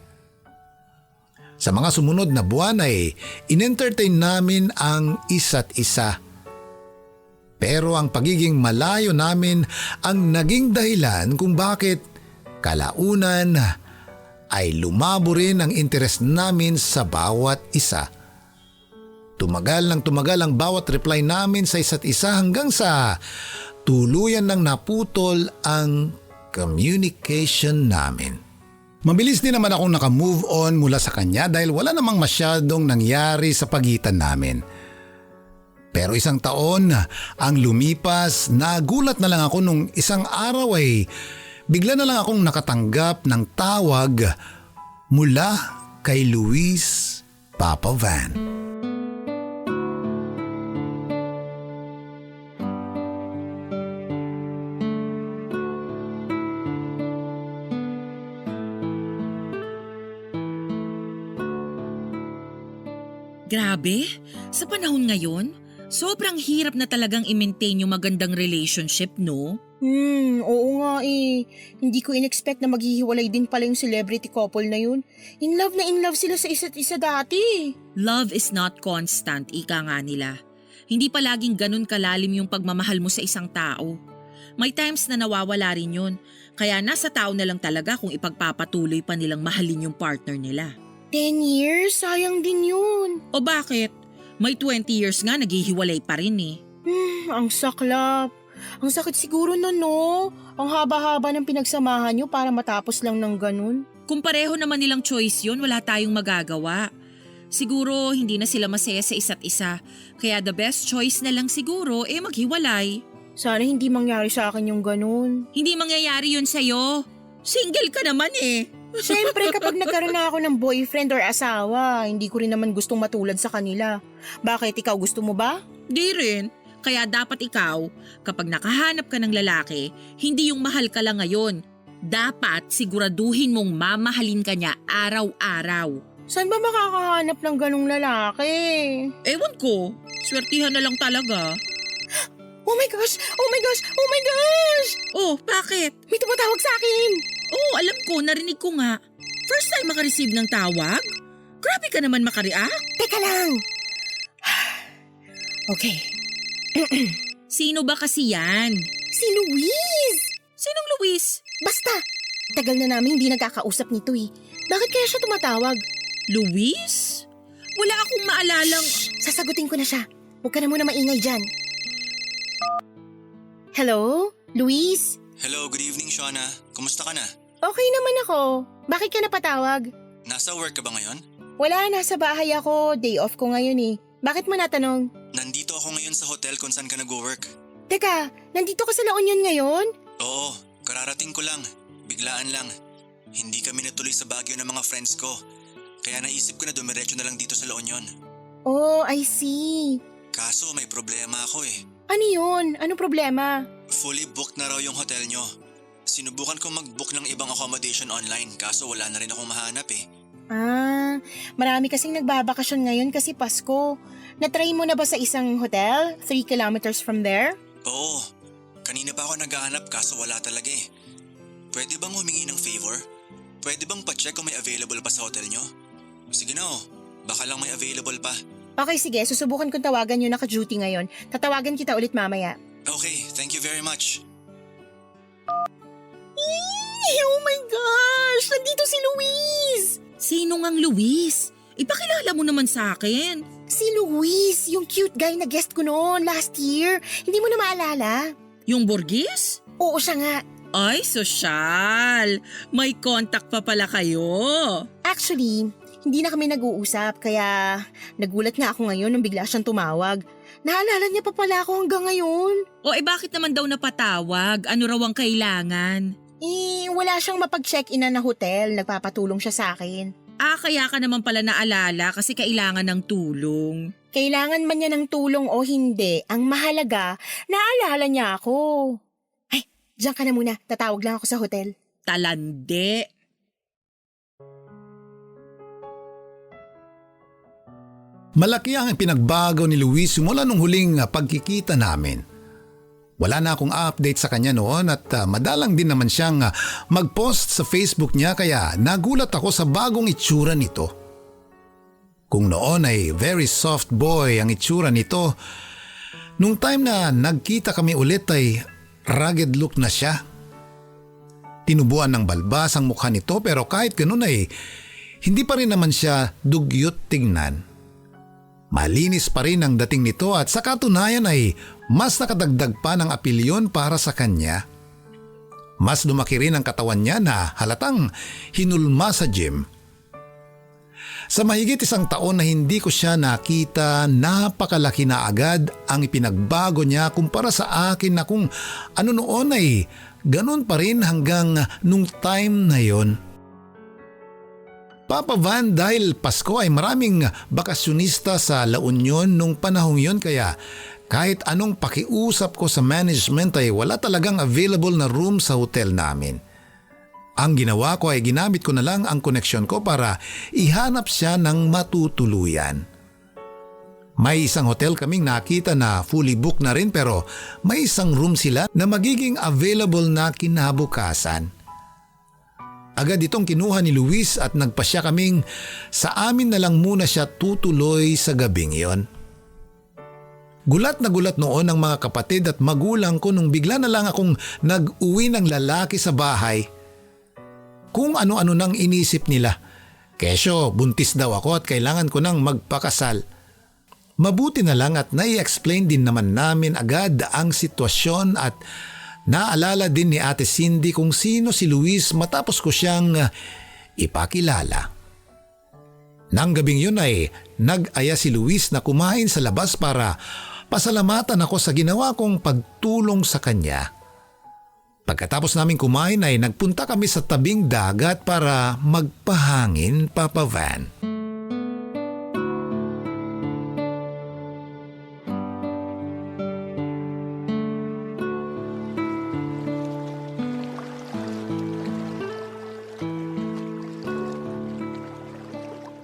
Sa mga sumunod na buwan ay in-entertain namin ang isa't isa. Pero ang pagiging malayo namin ang naging dahilan kung bakit kalaunan ay lumabo rin ang interes namin sa bawat isa. Tumagal ng tumagal ang bawat reply namin sa isa't isa hanggang sa tuluyan nang naputol ang communication namin. Mabilis din naman akong naka-move on mula sa kanya dahil wala namang masyadong nangyari sa pagitan namin. Pero 1 taon ang lumipas, nagulat na lang ako nung isang araw ay bigla na lang akong nakatanggap ng tawag mula kay Luis Papa Van. Grabe, sa panahon ngayon, sobrang hirap na talagang i-maintain yung magandang relationship, no? Oo nga eh. Hindi ko in-expect na maghihiwalay din pala yung celebrity couple na yun. In love sila sa isa't isa dati. Love is not constant, ika nga nila. Hindi palaging ganun kalalim yung pagmamahal mo sa isang tao. May times na nawawala rin yun, kaya nasa tao na lang talaga kung ipagpapatuloy pa nilang mahalin yung partner nila. 10 years? Sayang din yun. O bakit? May 20 years nga naghihiwalay pa rin eh. Ang saklap. Ang sakit siguro nun, no? Ang haba-haba ng pinagsamahan nyo para matapos lang ng ganun. Kung pareho naman nilang choice yun, wala tayong magagawa. Siguro hindi na sila masaya sa isa't isa, kaya the best choice na lang siguro maghiwalay. Sana hindi mangyari sa akin yung ganun. Hindi mangyayari yun sa'yo. Single ka naman eh. Siyempre kapag nagkaroon na ako ng boyfriend or asawa, hindi ko rin naman gustong matulad sa kanila. Bakit, ikaw gusto mo ba? Di rin. Kaya dapat ikaw, kapag nakahanap ka ng lalaki, hindi yung mahal ka lang ngayon. Dapat siguraduhin mong mamahalin ka niya araw-araw. Saan ba makakahanap ng ganong lalaki? Ewan ko, swertihan na lang talaga. Oh my gosh! Oh my gosh! Oh my gosh! Oh, bakit? May tumatawag sa akin! Oh, alam ko, narinig ko nga. First time makareceive ng tawag? Grabe ka naman makareact. Teka lang! Okay. Sino ba kasi yan? Si Luis! Sinong Luis? Basta! Tagal na namin hindi nagkakausap nito eh. Bakit kaya siya tumatawag? Luis? Wala akong maalalang… Sasagutin ko na siya. Huwag ka na muna maingay dyan. Hello? Luis? Hello, good evening, Shauna. Kumusta ka na? Okay naman ako. Bakit ka napatawag? Nasa work ka ba ngayon? Wala, nasa bahay ako. Day off ko ngayon eh. Bakit mo natanong? Nandito ako ngayon sa hotel kung saan ka nag-work. Teka, nandito ka sa La Union ngayon? Oo, kararating ko lang. Biglaan lang. Hindi kami natuloy sa Baguio ng mga friends ko. Kaya naisip ko na dumiretso na lang dito sa La Union. Oh, I see. Kaso may problema ako eh. Ano yun? Anong problema? Fully booked na raw yung hotel nyo. Sinubukan ko mag-book ng ibang accommodation online kaso wala na rin akong mahanap eh. Marami kasing nagbabakasyon ngayon kasi Pasko. Na-try mo na ba sa isang hotel? 3 kilometers from there? Oo, kanina pa ako naghahanap kaso wala talaga eh. Pwede bang humingi ng favor? Pwede bang pa-check kung may available pa sa hotel nyo? Sige na oh, baka lang may available pa. Okay, sige. Susubukan kong tawagan yung naka-duty ngayon. Tatawagan kita ulit mamaya. Okay, thank you very much. Oh my gosh! Nandito si Luis! Sino ngang Luis? Ipakilala mo naman sa akin. Si Luis, yung cute guy na guest ko noon last year. Hindi mo na maalala? Yung Borgis? Oo, siya nga. Ay, sosyal. May contact pa pala kayo. Actually, hindi na kami nag-uusap kaya nagulat nga ako ngayon nung bigla siyang tumawag. Naalala niya pa pala ako hanggang ngayon. O bakit naman daw napatawag? Ano raw ang kailangan? Wala siyang mapag-check-in na hotel. Nagpapatulong siya sa akin. Kaya ka naman pala naalala kasi kailangan ng tulong. Kailangan man niya ng tulong o hindi, ang mahalaga, naalala niya ako. Ay, diyan ka na muna. Tatawag lang ako sa hotel. Talande. Malaki ang pinagbago ni Luis mula nung huling pagkikita namin. Wala na akong update sa kanya noon at madalang din naman siyang mag-post sa Facebook niya kaya nagulat ako sa bagong itsura nito. Kung noon ay very soft boy ang itsura nito, nung time na nagkita kami ulit ay rugged look na siya. Tinubuan ng balbas ang mukha nito pero kahit ganun ay hindi pa rin naman siya dugyot tingnan. Malinis pa rin ang dating nito at sa katunayan ay mas nakadagdag pa ng apelyon para sa kanya. Mas lumaki rin ang katawan niya na halatang hinulma sa gym. Sa mahigit 1 taon na hindi ko siya nakita, napakalaki na agad ang ipinagbago niya kumpara sa akin na kung ano noon ay ganun pa rin hanggang nung time na yon. Papa Van, dahil Pasko ay maraming bakasyonista sa La Union nung panahong yon kaya kahit anong pakiusap ko sa management ay wala talagang available na room sa hotel namin. Ang ginawa ko ay ginamit ko na lang ang koneksyon ko para ihanap siya ng matutuluyan. May isang hotel kaming nakita na fully booked na rin pero may isang room sila na magiging available na kinabukasan. Agad itong kinuha ni Luis at nagpasya kaming sa amin na lang muna siya tutuloy sa gabing iyon. Gulat na gulat noon ang mga kapatid at magulang ko nung bigla na lang akong nag-uwi ng lalaki sa bahay. Kung ano-ano nang inisip nila. Kesyo, buntis daw ako at kailangan ko nang magpakasal. Mabuti na lang at nai-explain din naman namin agad ang sitwasyon at naalala din ni Ate Cindy kung sino si Luis matapos ko siyang ipakilala. Nang gabing yun ay nag-aya si Luis na kumain sa labas para pasalamatan ako sa ginawa kong pagtulong sa kanya. Pagkatapos namin kumain ay nagpunta kami sa tabing dagat para magpahangin, Papa Van.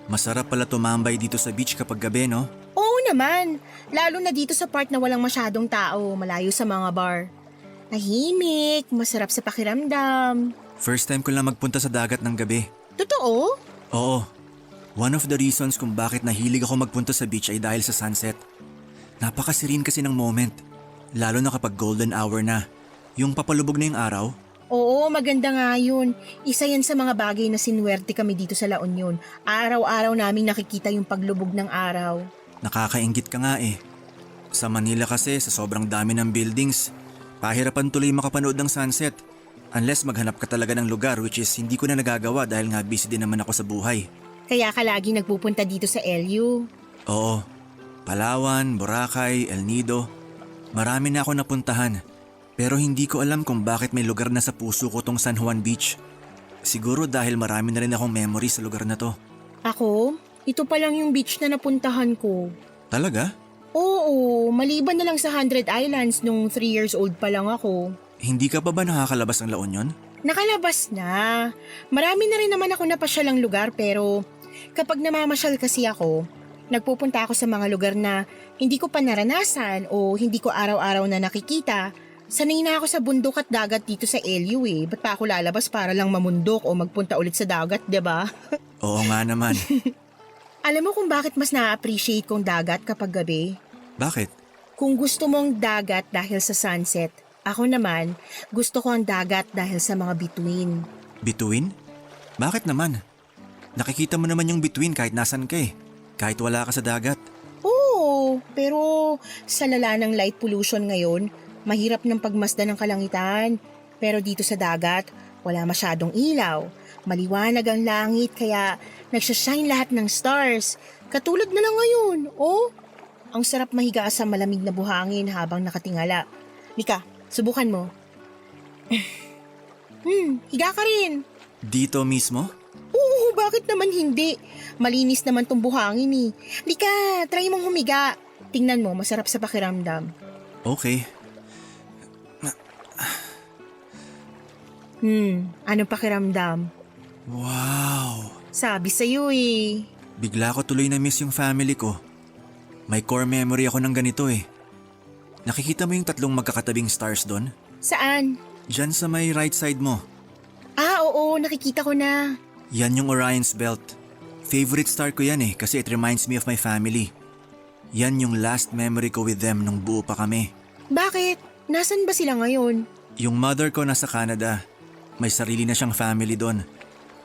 Masarap pala tumambay dito sa beach kapag gabi, no? Oo naman. Lalo na dito sa part na walang masyadong tao, malayo sa mga bar. Tahimik, masarap sa pakiramdam. First time ko lang magpunta sa dagat ng gabi. Totoo? Oo. One of the reasons kung bakit nahilig ako magpunta sa beach ay dahil sa sunset. Napakasirin kasi ng moment. Lalo na kapag golden hour na. Yung papalubog na yung araw. Oo, maganda nga yun. Isa yan sa mga bagay na sinuwerte kami dito sa La Union. Araw-araw naming nakikita yung paglubog ng araw. Nakakainggit ka nga eh. Sa Manila kasi sa sobrang dami ng buildings, pahirapan tuloy makapanood ng sunset. Unless maghanap ka talaga ng lugar which is hindi ko na nagagawa dahil nga busy din naman ako sa buhay. Kaya ka lagi nagpupunta dito sa LU. Oo. Palawan, Boracay, El Nido. Marami na ako napuntahan. Pero hindi ko alam kung bakit may lugar na sa puso ko tong San Juan Beach. Siguro dahil marami na rin akong memories sa lugar na to. Ako? Ito pa lang yung beach na napuntahan ko. Talaga? Oo, maliban na lang sa 100 Islands nung 3 years old pa lang ako. Hindi ka pa ba nakakalabas ng La Union? Nakalabas na. Marami na rin naman ako napasyalang lugar pero kapag namamasyal kasi ako, Nagpupunta ako sa mga lugar na hindi ko pa naranasan o hindi ko araw-araw na nakikita. Sanay na ako sa bundok at dagat dito sa LU eh. Ba't pa ako lalabas para lang mamundok o magpunta ulit sa dagat, 'di ba? Oo nga naman. Alam mo kung bakit mas na-appreciate kong dagat kapag gabi? Bakit? Kung gusto mong dagat dahil sa sunset, ako naman gusto ko ang dagat dahil sa mga bituin. Bituin? Bakit naman? Nakikita mo naman yung bituin kahit nasan ka eh. Kahit wala ka sa dagat. Oo, pero sa lala ng light pollution ngayon, mahirap ng pagmasdan ng kalangitan. Pero dito sa dagat, wala masyadong ilaw. Maliwanag ang langit kaya nagsashine lahat ng stars. Katulad na lang ngayon, oh. Ang sarap mahiga sa malamig na buhangin habang nakatingala. Mika, subukan mo. Higa ka rin. Dito mismo? Oo, bakit naman hindi? Malinis naman tong buhangin eh. Lika, try mong humiga. Tingnan mo, masarap sa pakiramdam. Okay. Anong pakiramdam? Wow! Sabi sa'yo eh. Bigla ko tuloy na miss yung family ko. May core memory ako ng ganito eh. Nakikita mo yung 3 magkakatabing stars doon? Saan? Diyan sa may right side mo. Ah, oo, nakikita ko na. Yan yung Orion's Belt. Favorite star ko yan eh kasi it reminds me of my family. Yan yung last memory ko with them nung buo pa kami. Bakit? Nasaan ba sila ngayon? Yung mother ko nasa Canada. May sarili na siyang family doon.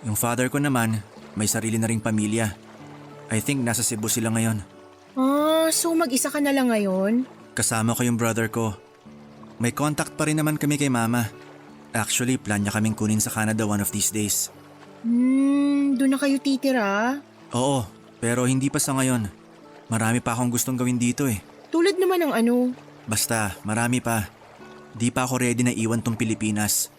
Yung father ko naman, may sarili na ring pamilya. I think nasa Cebu sila ngayon. Ah, so mag-isa ka na lang ngayon? Kasama ko yung brother ko. May contact pa rin naman kami kay mama. Actually, plan niya kaming kunin sa Canada one of these days. Doon na kayo titira? Oo, pero hindi pa sa ngayon. Marami pa akong gustong gawin dito eh. Tulad naman ng ano? Basta, marami pa. Di pa ako ready na iwan tong Pilipinas.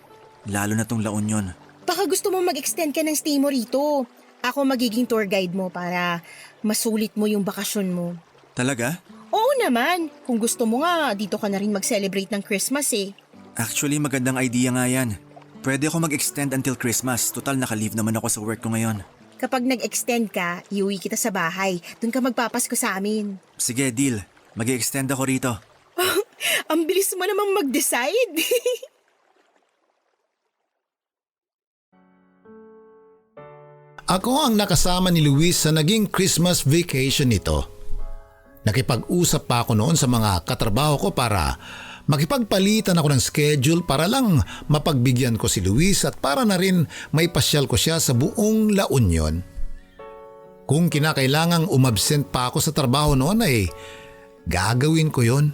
Lalo na tong La Union. Baka gusto mo mag-extend ka ng stay mo rito. Ako magiging tour guide mo para masulit mo yung bakasyon mo. Talaga? Oo naman. Kung gusto mo nga, dito ka na rin mag-celebrate ng Christmas eh. Actually, magandang idea nga yan. Pwede ako mag-extend until Christmas. Total, naka-leave naman ako sa work ko ngayon. Kapag nag-extend ka, iuwi kita sa bahay. Doon ka magpapasko sa amin. Sige, deal. Mag-extend ako rito. Ang bilis mo namang mag-decide. Ako ang nakasama ni Luis sa naging Christmas vacation nito. Nakipag-usap pa ako noon sa mga katrabaho ko para makipagpalitan ako ng schedule para lang mapagbigyan ko si Luis at para na rin may pasyal ko siya sa buong La Union. Kung kinakailangang umabsent pa ako sa trabaho noon ay gagawin ko yon.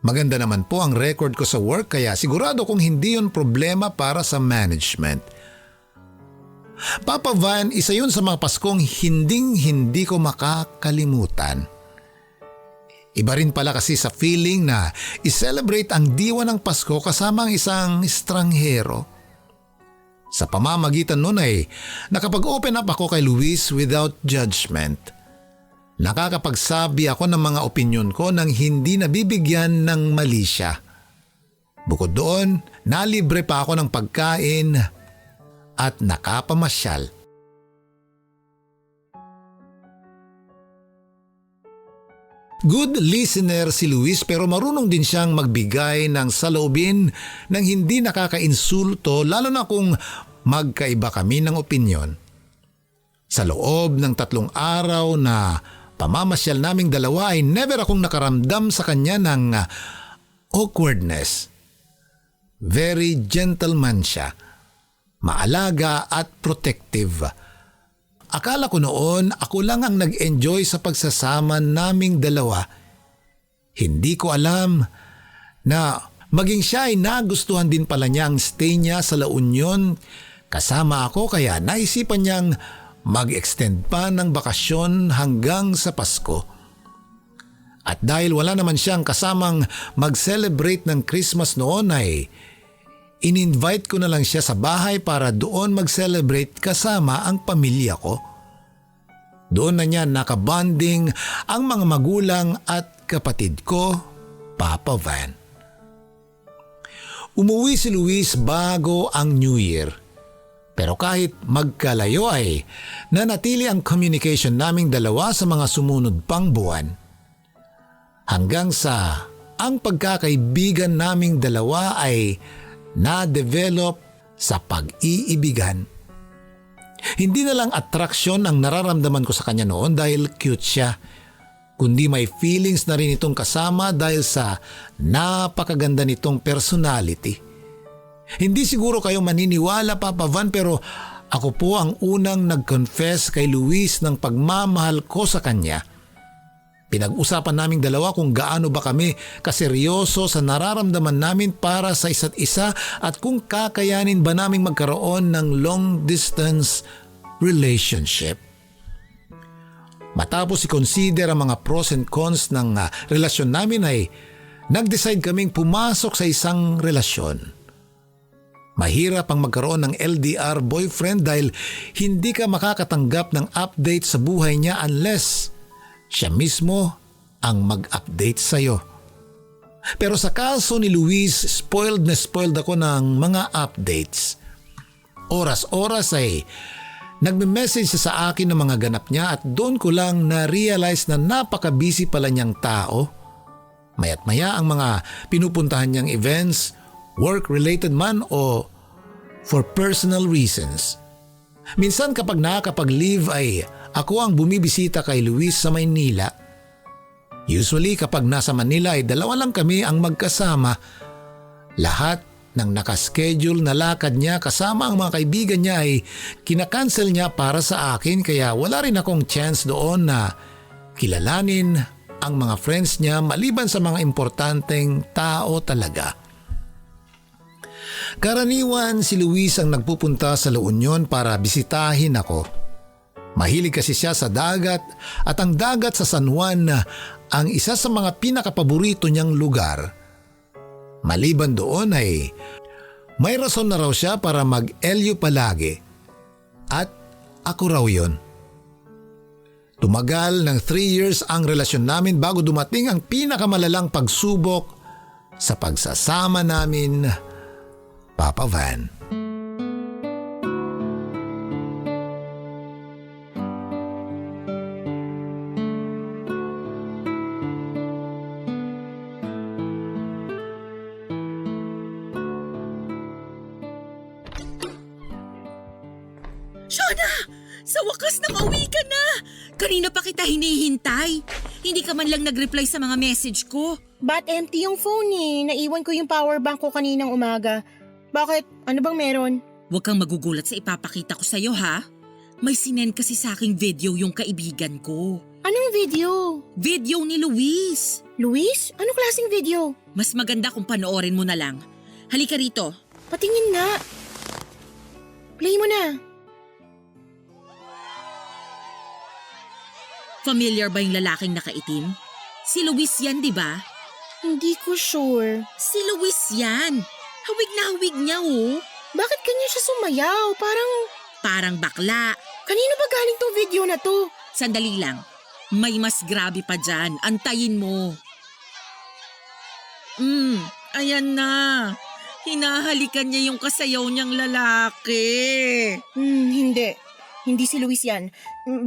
Maganda naman po ang record ko sa work kaya sigurado kong hindi yon problema para sa management. Papa Van, isa yun sa mga Paskong hindi ko makakalimutan. Iba rin pala kasi sa feeling na i-celebrate ang diwa ng Pasko kasama ang isang estranghero. Sa pamamagitan nun ay nakapag-open up ako kay Luis without judgment. Nakakapagsabi ako ng mga opinyon ko nang hindi nabibigyan ng mali siya. Bukod doon, nalibre pa ako ng pagkain at nakapamasyal. Good listener si Luis pero marunong din siyang magbigay ng saloobin ng hindi nakakainsulto lalo na kung magkaiba kami ng opinyon. Sa loob ng 3 araw na pamamasyal naming dalawa ay never akong nakaramdam sa kanya ng awkwardness. Very gentleman siya. Maalaga at protective. Akala ko noon ako lang ang nag-enjoy sa pagsasama naming dalawa. Hindi ko alam na maging siya ay nagustuhan din pala niya ang stay niya sa La Union kasama ako kaya naisipan niyang mag-extend pa ng bakasyon hanggang sa Pasko. At dahil wala naman siyang kasamang mag-celebrate ng Christmas noon ay in-invite ko na lang siya sa bahay para doon mag-celebrate kasama ang pamilya ko. Doon na niya nakabonding ang mga magulang at kapatid ko, Papa Van. Umuwi si Luis bago ang New Year. Pero kahit magkalayo ay nanatili ang communication naming dalawa sa mga sumunod pang buwan. Hanggang sa ang pagkakaibigan naming dalawa ay na-develop sa pag-iibigan. Hindi na lang atraksyon ang nararamdaman ko sa kanya noon dahil cute siya, kundi may feelings na rin itong kasama dahil sa napakaganda nitong personality. Hindi siguro kayo maniniwala, Papa Van, pero ako po ang unang nag-confess kay Luis ng pagmamahal ko sa kanya. Pinag-usapan naming dalawa kung gaano ba kami kaseryoso sa nararamdaman namin para sa isa't isa at kung kakayanin ba naming magkaroon ng long-distance relationship. Matapos i-consider ang mga pros and cons ng relasyon namin ay nag-decide kaming pumasok sa isang relasyon. Mahirap ang magkaroon ng LDR boyfriend dahil hindi ka makakatanggap ng update sa buhay niya unless siya mismo ang mag-update sa'yo. Pero sa kaso ni Luis, spoiled na spoiled ako ng mga updates. Oras-oras ay nagme-message siya sa akin ng mga ganap niya at doon ko lang na-realize na napaka-busy pala niyang tao. Maya't maya ang mga pinupuntahan niyang events, work-related man o for personal reasons. Minsan kapag nakakapag-leave ay ako ang bumibisita kay Luis sa Maynila. Usually kapag nasa Manila ay dalawa lang kami ang magkasama. Lahat ng nakaschedule na lakad niya kasama ang mga kaibigan niya ay kinakancel niya para sa akin kaya wala rin akong chance doon na kilalanin ang mga friends niya maliban sa mga importanteng tao talaga. Karaniwan si Luis ang nagpupunta sa La Union para bisitahin ako. Mahilig kasi siya sa dagat at ang dagat sa San Juan ang isa sa mga pinakapaborito niyang lugar. Maliban doon ay may rason na raw siya para mag-LU palagi at ako raw yon. Tumagal ng 3 years ang relasyon namin bago dumating ang pinakamalalang pagsubok sa pagsasama namin, Papa Van. Shona! Sa wakas nang uwi ka na! Kanina pa kita hinihintay. Hindi ka man lang nag-reply sa mga message ko. Ba't empty yung phone eh? Naiwan ko yung power bank ko kaninang umaga. Bakit? Ano bang meron? Huwag kang magugulat sa ipapakita ko sa'yo ha. May sinend kasi sa aking video yung kaibigan ko. Anong video? Video ni Luis. Luis? Anong klaseng video? Mas maganda kung panoorin mo na lang. Halika rito. Patingin nga. Play mo na. Familiar ba yung lalaking nakaitim? Si Luis yan, di ba? Hindi ko sure. Si Luis yan. Hawig na hawig niya oh. Bakit kanya siya sumayaw? Parang bakla. Kanino ba galing tong video na to? Sandali lang. May mas grabe pa dyan. Antayin mo. Ayan na. Hinahalikan niya yung kasayaw niyang lalaki. Hindi. Hindi si Luis yan.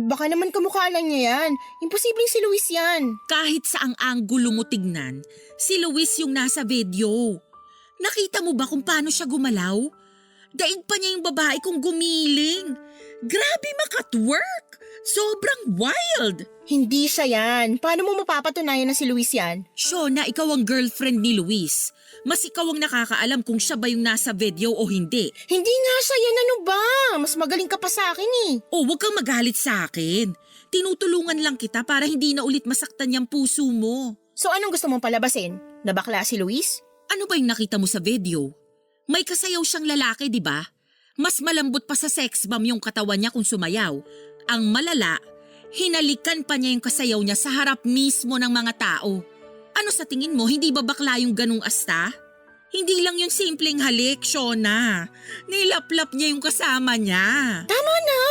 Baka naman kamukha lang niya yan. Imposibleng si Luis yan. Kahit sa ang anggulo mo tignan, si Luis yung nasa video. Nakita mo ba kung paano siya gumalaw? Daig pa niya yung babae kung gumiling. Grabe makatwork! Sobrang wild! Hindi siya yan. Paano mo mapapatunayan na si Luis yan? Shona, ikaw ang girlfriend ni Luis. Mas ikaw ang nakakaalam kung siya ba yung nasa video o hindi. Hindi nga siya yan, ano ba? Mas magaling ka pa sa akin eh. O huwag kang magalit sa akin. Tinutulungan lang kita para hindi na ulit masaktan yung puso mo. So anong gusto mong palabasin? Na bakla si Luis? Ano ba yung nakita mo sa video? May kasayaw siyang lalaki, di ba? Mas malambot pa sa sex bomb yung katawan niya kung sumayaw. Ang malala, hinalikan pa niya yung kasayaw niya sa harap mismo ng mga tao. Ano sa tingin mo, hindi ba bakla yung ganung asta? Hindi lang yung simpleng halik, Shona. Nilaplap niya yung kasama niya. Tama na!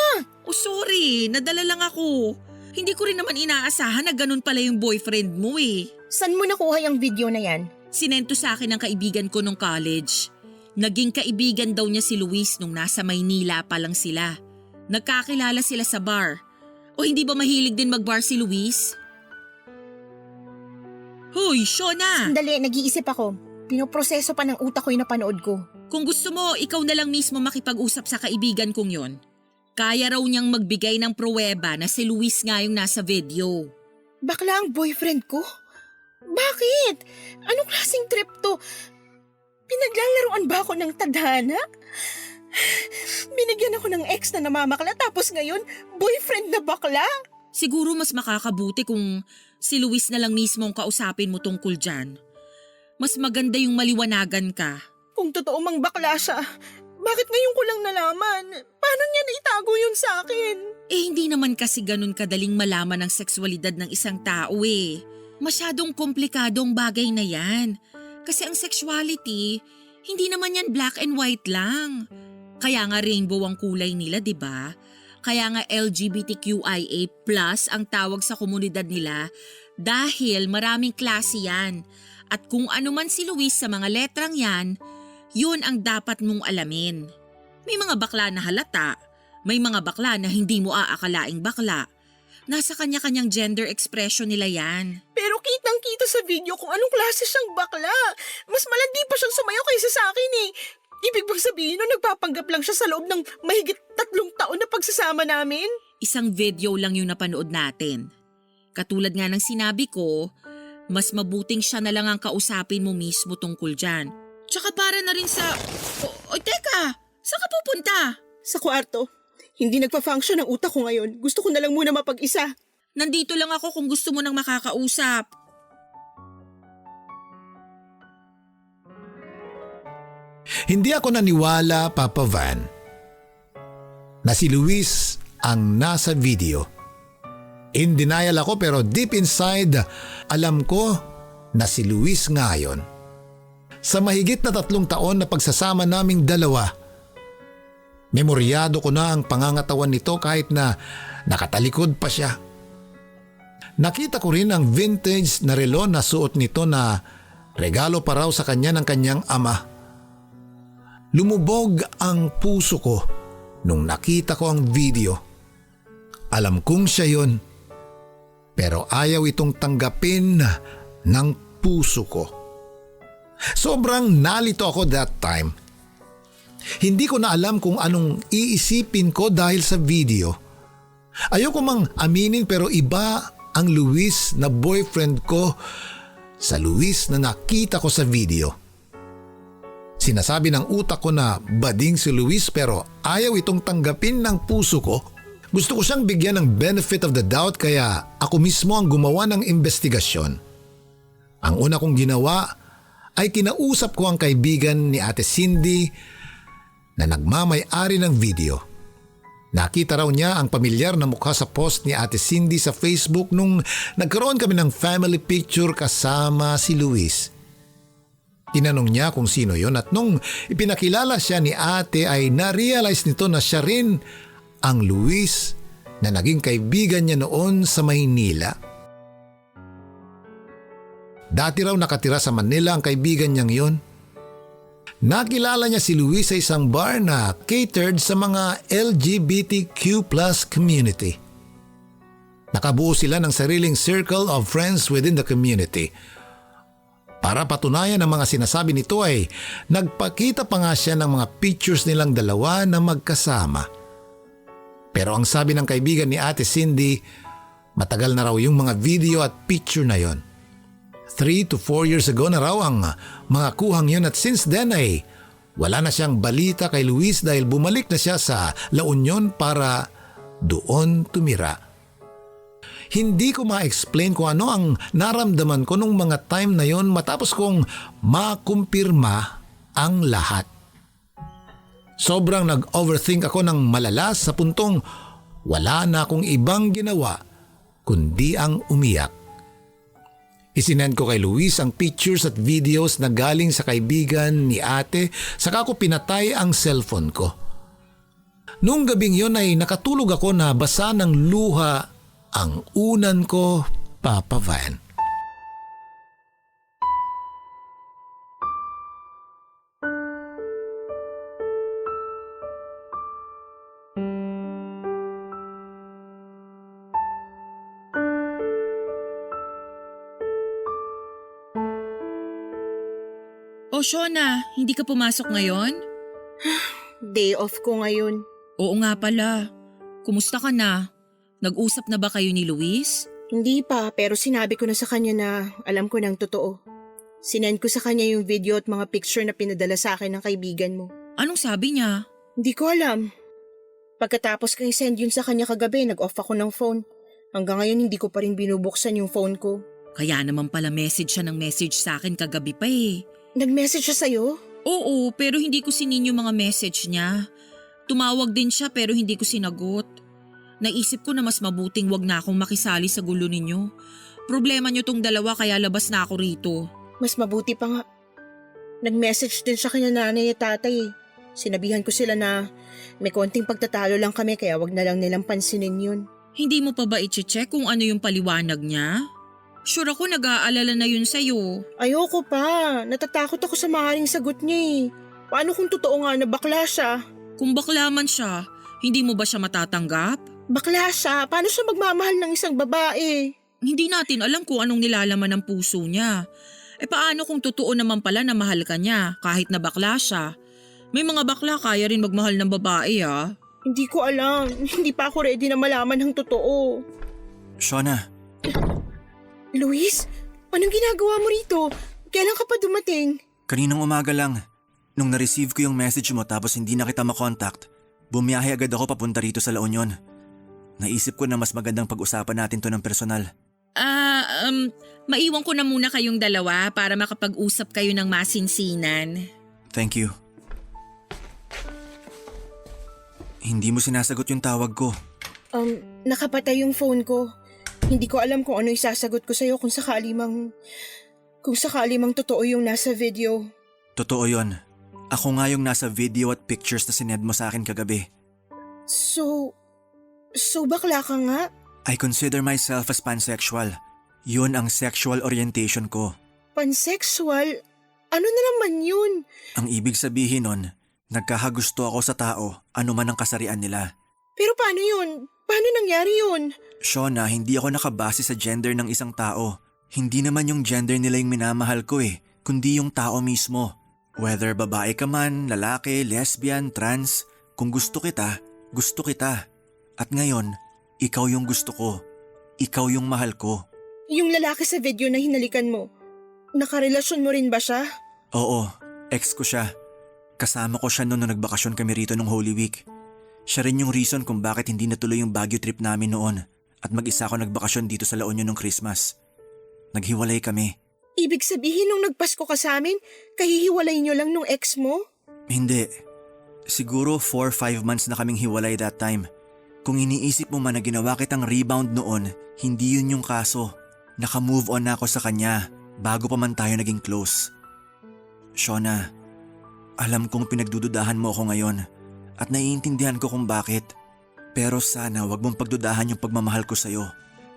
Oh sorry, nadala lang ako. Hindi ko rin naman inaasahan na ganun pala yung boyfriend mo eh. Saan mo nakuha yung video na yan? Sinento sa akin ng kaibigan ko nung college. Naging kaibigan daw niya si Luis nung nasa Maynila pa lang sila. Nagkakilala sila sa bar. O hindi ba mahilig din mag-bar si Luis? Hoy, Shona! Sandali, nag-iisip ako. Pinoproseso pa ng utak ko yung napanood ko. Kung gusto mo, ikaw na lang mismo makipag-usap sa kaibigan kong yon. Kaya raw niyang magbigay ng pruweba na si Luis nga yung nasa video. Bakla ang boyfriend ko? Bakit? Anong klaseng trip to? Pinaglalaroan ba ako ng tadhana? Binigyan ako ng ex na namamakla tapos ngayon, boyfriend na bakla? Siguro mas makakabuti kung si Luis na lang mismo ang kausapin mo tungkol dyan. Mas maganda yung maliwanagan ka. Kung totoo mang bakla siya, bakit ngayon ko lang nalaman? Paano niya naitago yun sa akin? Eh hindi naman kasi ganun kadaling malaman ang sexualidad ng isang tao eh. Masyadong komplikadong bagay na yan. Kasi ang sexuality, hindi naman yan black and white lang. Kaya nga rainbow ang kulay nila, di ba? Kaya nga LGBTQIA+ ang tawag sa komunidad nila dahil maraming klase yan. At kung ano man si Luis sa mga letrang yan, yun ang dapat mong alamin. May mga bakla na halata, may mga bakla na hindi mo aakalaing bakla. Nasa kanya-kanyang gender expression nila yan. Pero kitang-kita sa video kung anong klase siyang bakla. Mas malandi pa siyang sumayaw kaysa sa akin eh. Ibig bang sabihin no, nagpapanggap lang siya sa loob ng mahigit 3 taon na pagsasama namin? Isang video lang yung napanood natin. Katulad nga ng sinabi ko, mas mabuting siya na lang ang kausapin mo mismo tungkol dyan. Tsaka para na rin sa… O teka, saan ka pupunta? Sa kwarto. Hindi nagpa-function ang utak ko ngayon. Gusto ko na lang muna mapag-isa. Nandito lang ako kung gusto mo nang makakausap. Hindi ako naniwala, Papa Van, na si Luis ang nasa video. In denial ako pero deep inside, alam ko na si Luis nga yun. Sa mahigit na 3 taon na pagsasama naming dalawa, memoryado ko na ang pangangatawan nito kahit na nakatalikod pa siya. Nakita ko rin ang vintage na relo na suot nito na regalo pa raw sa kanya ng kanyang ama. Lumubog ang puso ko nung nakita ko ang video. Alam kong siya yun, pero ayaw itong tanggapin ng puso ko. Sobrang nalito ako that time. Hindi ko na alam kung anong iisipin ko dahil sa video. Ayoko mang aminin pero iba ang Luis na boyfriend ko sa Luis na nakita ko sa video. Sinasabi ng utak ko na bading si Luis pero ayaw itong tanggapin ng puso ko. Gusto ko siyang bigyan ng benefit of the doubt kaya ako mismo ang gumawa ng investigasyon. Ang una kong ginawa ay kinausap ko ang kaibigan ni Ate Cindy na nagmamay-ari ng video. Nakita raw niya ang pamilyar na mukha sa post ni Ate Cindy sa Facebook nung nagkaroon kami ng family picture kasama si Luis. Tinanong niya kung sino yon at nung ipinakilala siya ni ate ay na-realize nito na siya rin ang Luis na naging kaibigan niya noon sa Maynila. Dati raw nakatira sa Manila ang kaibigan niyang yon. Nakilala niya si Luis sa isang bar na catered sa mga LGBTQ+ community. Nakabuo sila ng sariling circle of friends within the community. Para patunayan ang mga sinasabi nito ay nagpakita pa nga siya ng mga pictures nilang dalawa na magkasama. Pero ang sabi ng kaibigan ni Ate Cindy, matagal na raw yung mga video at picture na yon. 3 to 4 years ago na raw ang mga kuhang yun at since then ay wala na siyang balita kay Luis dahil bumalik na siya sa La Union para doon tumira. Hindi ko ma-explain kung ano ang naramdaman ko nung mga time na yon matapos kong makumpirma ang lahat. Sobrang nag-overthink ako ng malala sa puntong wala na akong ibang ginawa kundi ang umiyak. Isinend ko kay Luis ang pictures at videos na galing sa kaibigan ni ate saka ko pinatay ang cellphone ko. Noong gabing yon ay nakatulog ako na basa ng luha ang unan ko, Papa Van. Shona, hindi ka pumasok ngayon? Day off ko ngayon. Oo nga pala. Kumusta ka na? Nag-usap na ba kayo ni Luis? Hindi pa, pero sinabi ko na sa kanya na alam ko ng totoo. Sinend ko sa kanya yung video at mga picture na pinadala sa akin ng kaibigan mo. Anong sabi niya? Hindi ko alam. Pagkatapos kong send yun sa kanya kagabi, nag-off ako ng phone. Hanggang ngayon hindi ko pa rin binubuksan yung phone ko. Kaya naman pala message siya ng message sa akin kagabi pa eh. Nag-message siya sa'yo? Oo, pero hindi ko sinin yung mga message niya. Tumawag din siya pero hindi ko sinagot. Naisip ko na mas mabuting wag na akong makisali sa gulo ninyo. Problema niyo tong dalawa kaya labas na ako rito. Mas mabuti pa nga. Nag-message din siya kanya nanay at tatay eh. Sinabihan ko sila na may konting pagtatalo lang kami kaya wag na lang nilang pansinin yun. Hindi mo pa ba i-check kung ano yung paliwanag niya? Sure ako nag-aalala na yun sa'yo. Ayoko pa. Natatakot ako sa maaaring sagot niya eh. Paano kung totoo nga na bakla siya? Kung bakla man siya, hindi mo ba siya matatanggap? Bakla siya? Paano siya magmamahal ng isang babae? Hindi natin alam kung anong nilalaman ng puso niya. Paano kung totoo naman pala na mahal ka niya kahit na bakla siya? May mga bakla kaya rin magmahal ng babae ah. Hindi ko alam. Hindi pa ako ready na malaman ng totoo. Shona, Luis, anong ginagawa mo rito? Kailan ka pa dumating? kaninang umaga lang, nung na-receive ko yung message mo tapos hindi na kita makontakt, bumiyahe agad ako papunta rito sa La Union. Naisip ko na mas magandang pag-usapan natin to ng personal. Maiwan ko na muna kayong dalawa para makapag-usap kayo ng masinsinan. Thank you. Hindi mo sinasagot yung tawag ko. Nakapatay yung phone ko. Hindi ko alam kung ano isasagot ko sa'yo kung sakali mang totoo yung nasa video. Totoo yon. Ako nga yung nasa video at pictures na sined mo sa akin kagabi. So bakla ka nga? I consider myself as pansexual. Yun ang sexual orientation ko. Pansexual? Ano na naman yun? Ang ibig sabihin nun, nagkakagusto ako sa tao, ano man ang kasarian nila. Pero paano yun? Paano nangyari yun? Shona, hindi ako nakabase sa gender ng isang tao. Hindi naman yung gender nila yung minamahal ko kundi yung tao mismo. Whether babae ka man, lalaki, lesbian, trans, kung gusto kita, gusto kita. At ngayon, ikaw yung gusto ko. Ikaw yung mahal ko. Yung lalaki sa video na hinalikan mo, nakarelasyon mo rin ba siya? Oo, ex ko siya. Kasama ko siya noon nung nagbakasyon kami rito nung Holy Week. Siya rin yung reason kung bakit hindi natuloy yung Baguio trip namin noon at mag-isa ako nagbakasyon dito sa La Union nung Christmas. Naghiwalay kami. Ibig sabihin nung nagpasko ka sa amin, kahihiwalay nyo lang nung ex mo? Hindi. Siguro 4-5 months na kaming hiwalay that time. Kung iniisip mo man na ginawa kitang rebound noon, hindi yun yung kaso. Naka-move on na ako sa kanya bago pa man tayo naging close. Shona, alam kong pinagdududahan mo ako ngayon at naiintindihan ko kung bakit. Pero sana wag mong pagdudahan yung pagmamahal ko sa'yo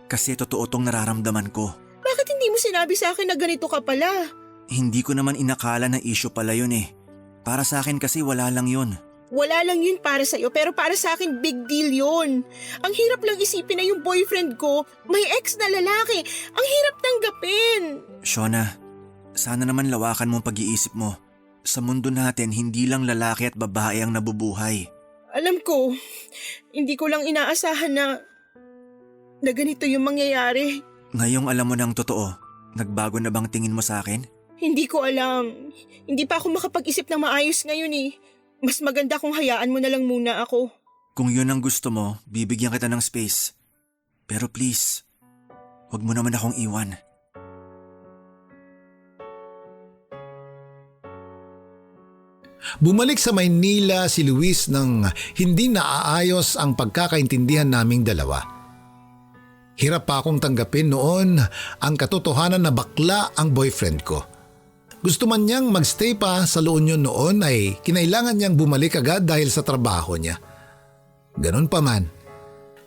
kasi totoo tong nararamdaman ko. Bakit hindi mo sinabi sa akin na ganito ka pala? Hindi ko naman inakala na issue pala yun Para sa akin kasi wala lang yun. Wala lang yun para sa'yo pero para sa akin big deal yun. Ang hirap lang isipin na yung boyfriend ko may ex na lalaki. Ang hirap tanggapin. Shona, sana naman lawakan mong pag-iisip mo. Sa mundo natin, hindi lang lalaki at babae ang nabubuhay. Alam ko, hindi ko lang inaasahan na ganito yung mangyayari. Ngayong alam mo ng totoo, nagbago na bang tingin mo sa akin? Hindi ko alam. Hindi pa ako makapag-isip ng maayos ngayon Mas maganda kung hayaan mo na lang muna ako. Kung yun ang gusto mo, bibigyan kita ng space. Pero please, wag mo naman akong iwan. Bumalik sa Maynila si Luis nang hindi naaayos ang pagkakaintindihan naming dalawa. Hirap pa akong tanggapin noon ang katotohanan na bakla ang boyfriend ko. Gusto man niyang magstay pa sa La Union noon ay kinailangan niyang bumalik agad dahil sa trabaho niya. Ganun pa man,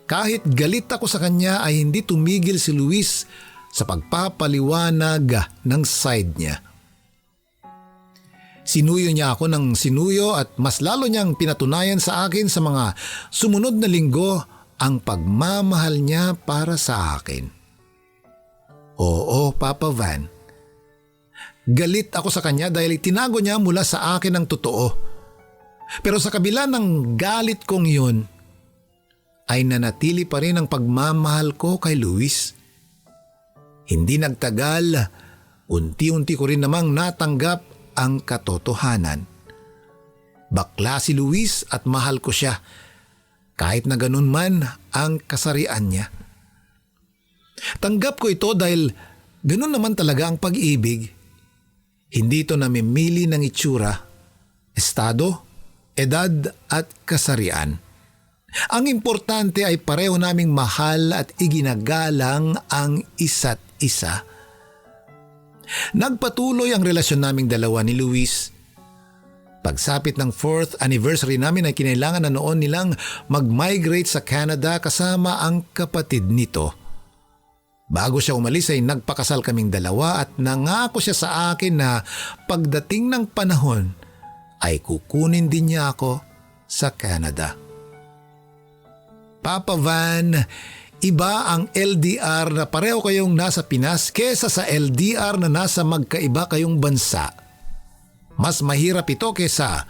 kahit galit ako sa kanya ay hindi tumigil si Luis sa pagpapaliwanag ng side niya. Sinuyo niya ako ng sinuyo at mas lalo niyang pinatunayan sa akin sa mga sumunod na linggo ang pagmamahal niya para sa akin. Oo, Papa Van. Galit ako sa kanya dahil tinago niya mula sa akin ang totoo. Pero sa kabila ng galit kong yun, ay nanatili pa rin ang pagmamahal ko kay Luis. Hindi nagtagal, unti-unti ko rin namang natanggap ang katotohanan. Bakla si Luis at mahal ko siya, kahit na ganun man ang kasarian niya. Tanggap ko ito dahil ganun naman talaga ang pag-ibig. Hindi ito namimili ng itsura, estado, edad at kasarian. Ang importante ay pareho naming mahal at iginagalang ang isa't isa. Nagpatuloy ang relasyon naming dalawa ni Luis. Pagsapit ng 4th anniversary namin ay kinailangan na noon nilang mag-migrate sa Canada kasama ang kapatid nito. Bago siya umalis ay nagpakasal kaming dalawa at nangako siya sa akin na pagdating ng panahon ay kukunin din niya ako sa Canada. Papa Van, iba ang LDR na pareho kayong nasa Pinas kesa sa LDR na nasa magkaiba kayong bansa. Mas mahirap ito kesa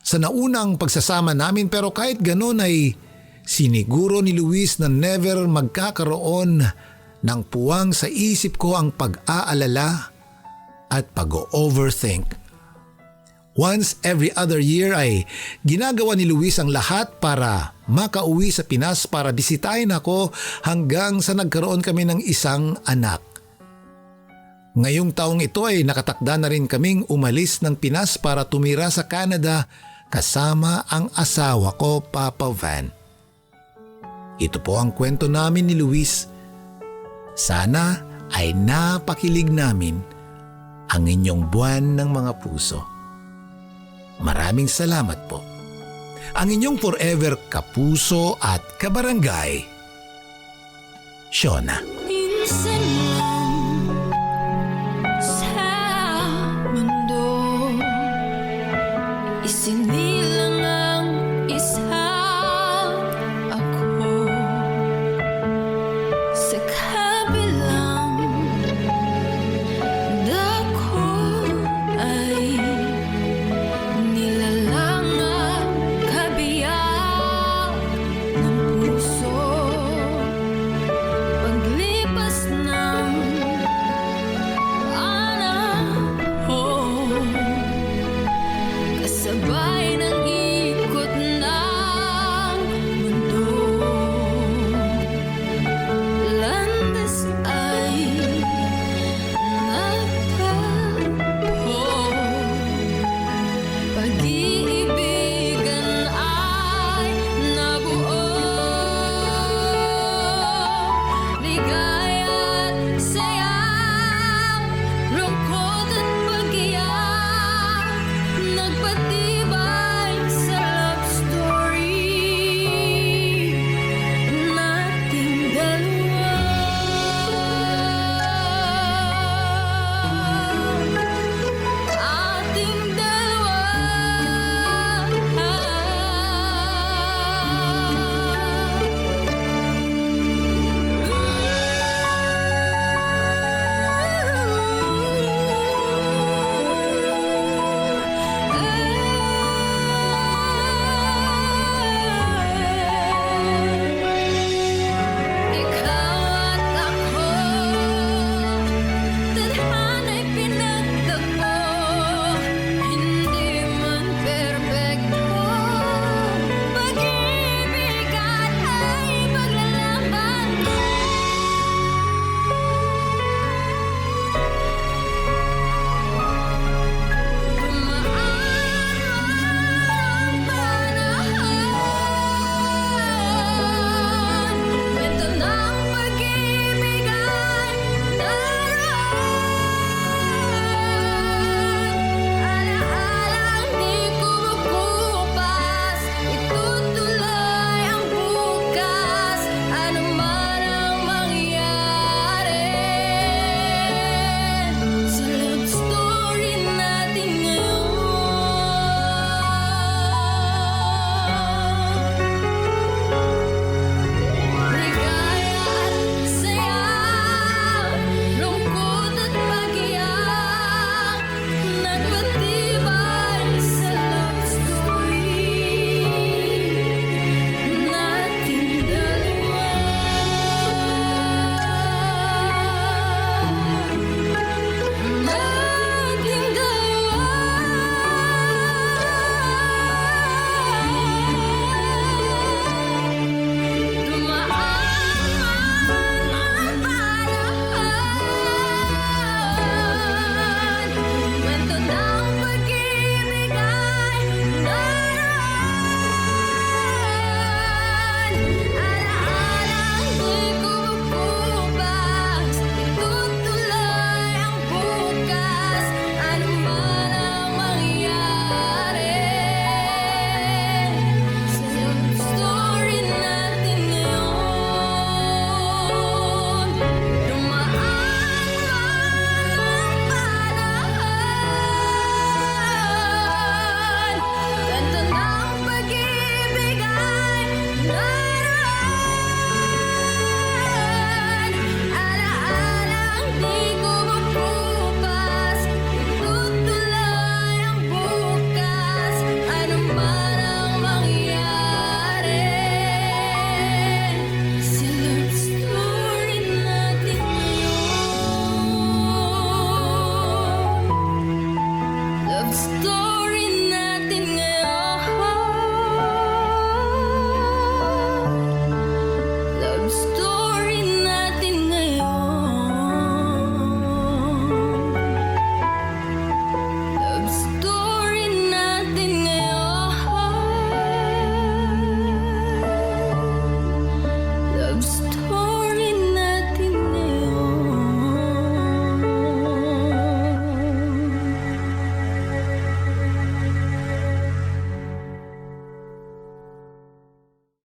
sa naunang pagsasama namin pero kahit ganun ay siniguro ni Luis na never magkakaroon ng puwang sa isip ko ang pag-aalala at pag-overthink. Once every other year ay ginagawa ni Luis ang lahat para makauwi sa Pinas para bisitahin ako hanggang sa nagkaroon kami ng isang anak. Ngayong taong ito ay nakatakda na rin kaming umalis ng Pinas para tumira sa Canada kasama ang asawa ko, Papa Van. Ito po ang kwento namin ni Luis. Sana ay napakilig namin ang inyong buwan ng mga puso. Maraming salamat po. Ang inyong forever kapuso at kabarangay, Shona. Minsan lang sa mundo, isinilang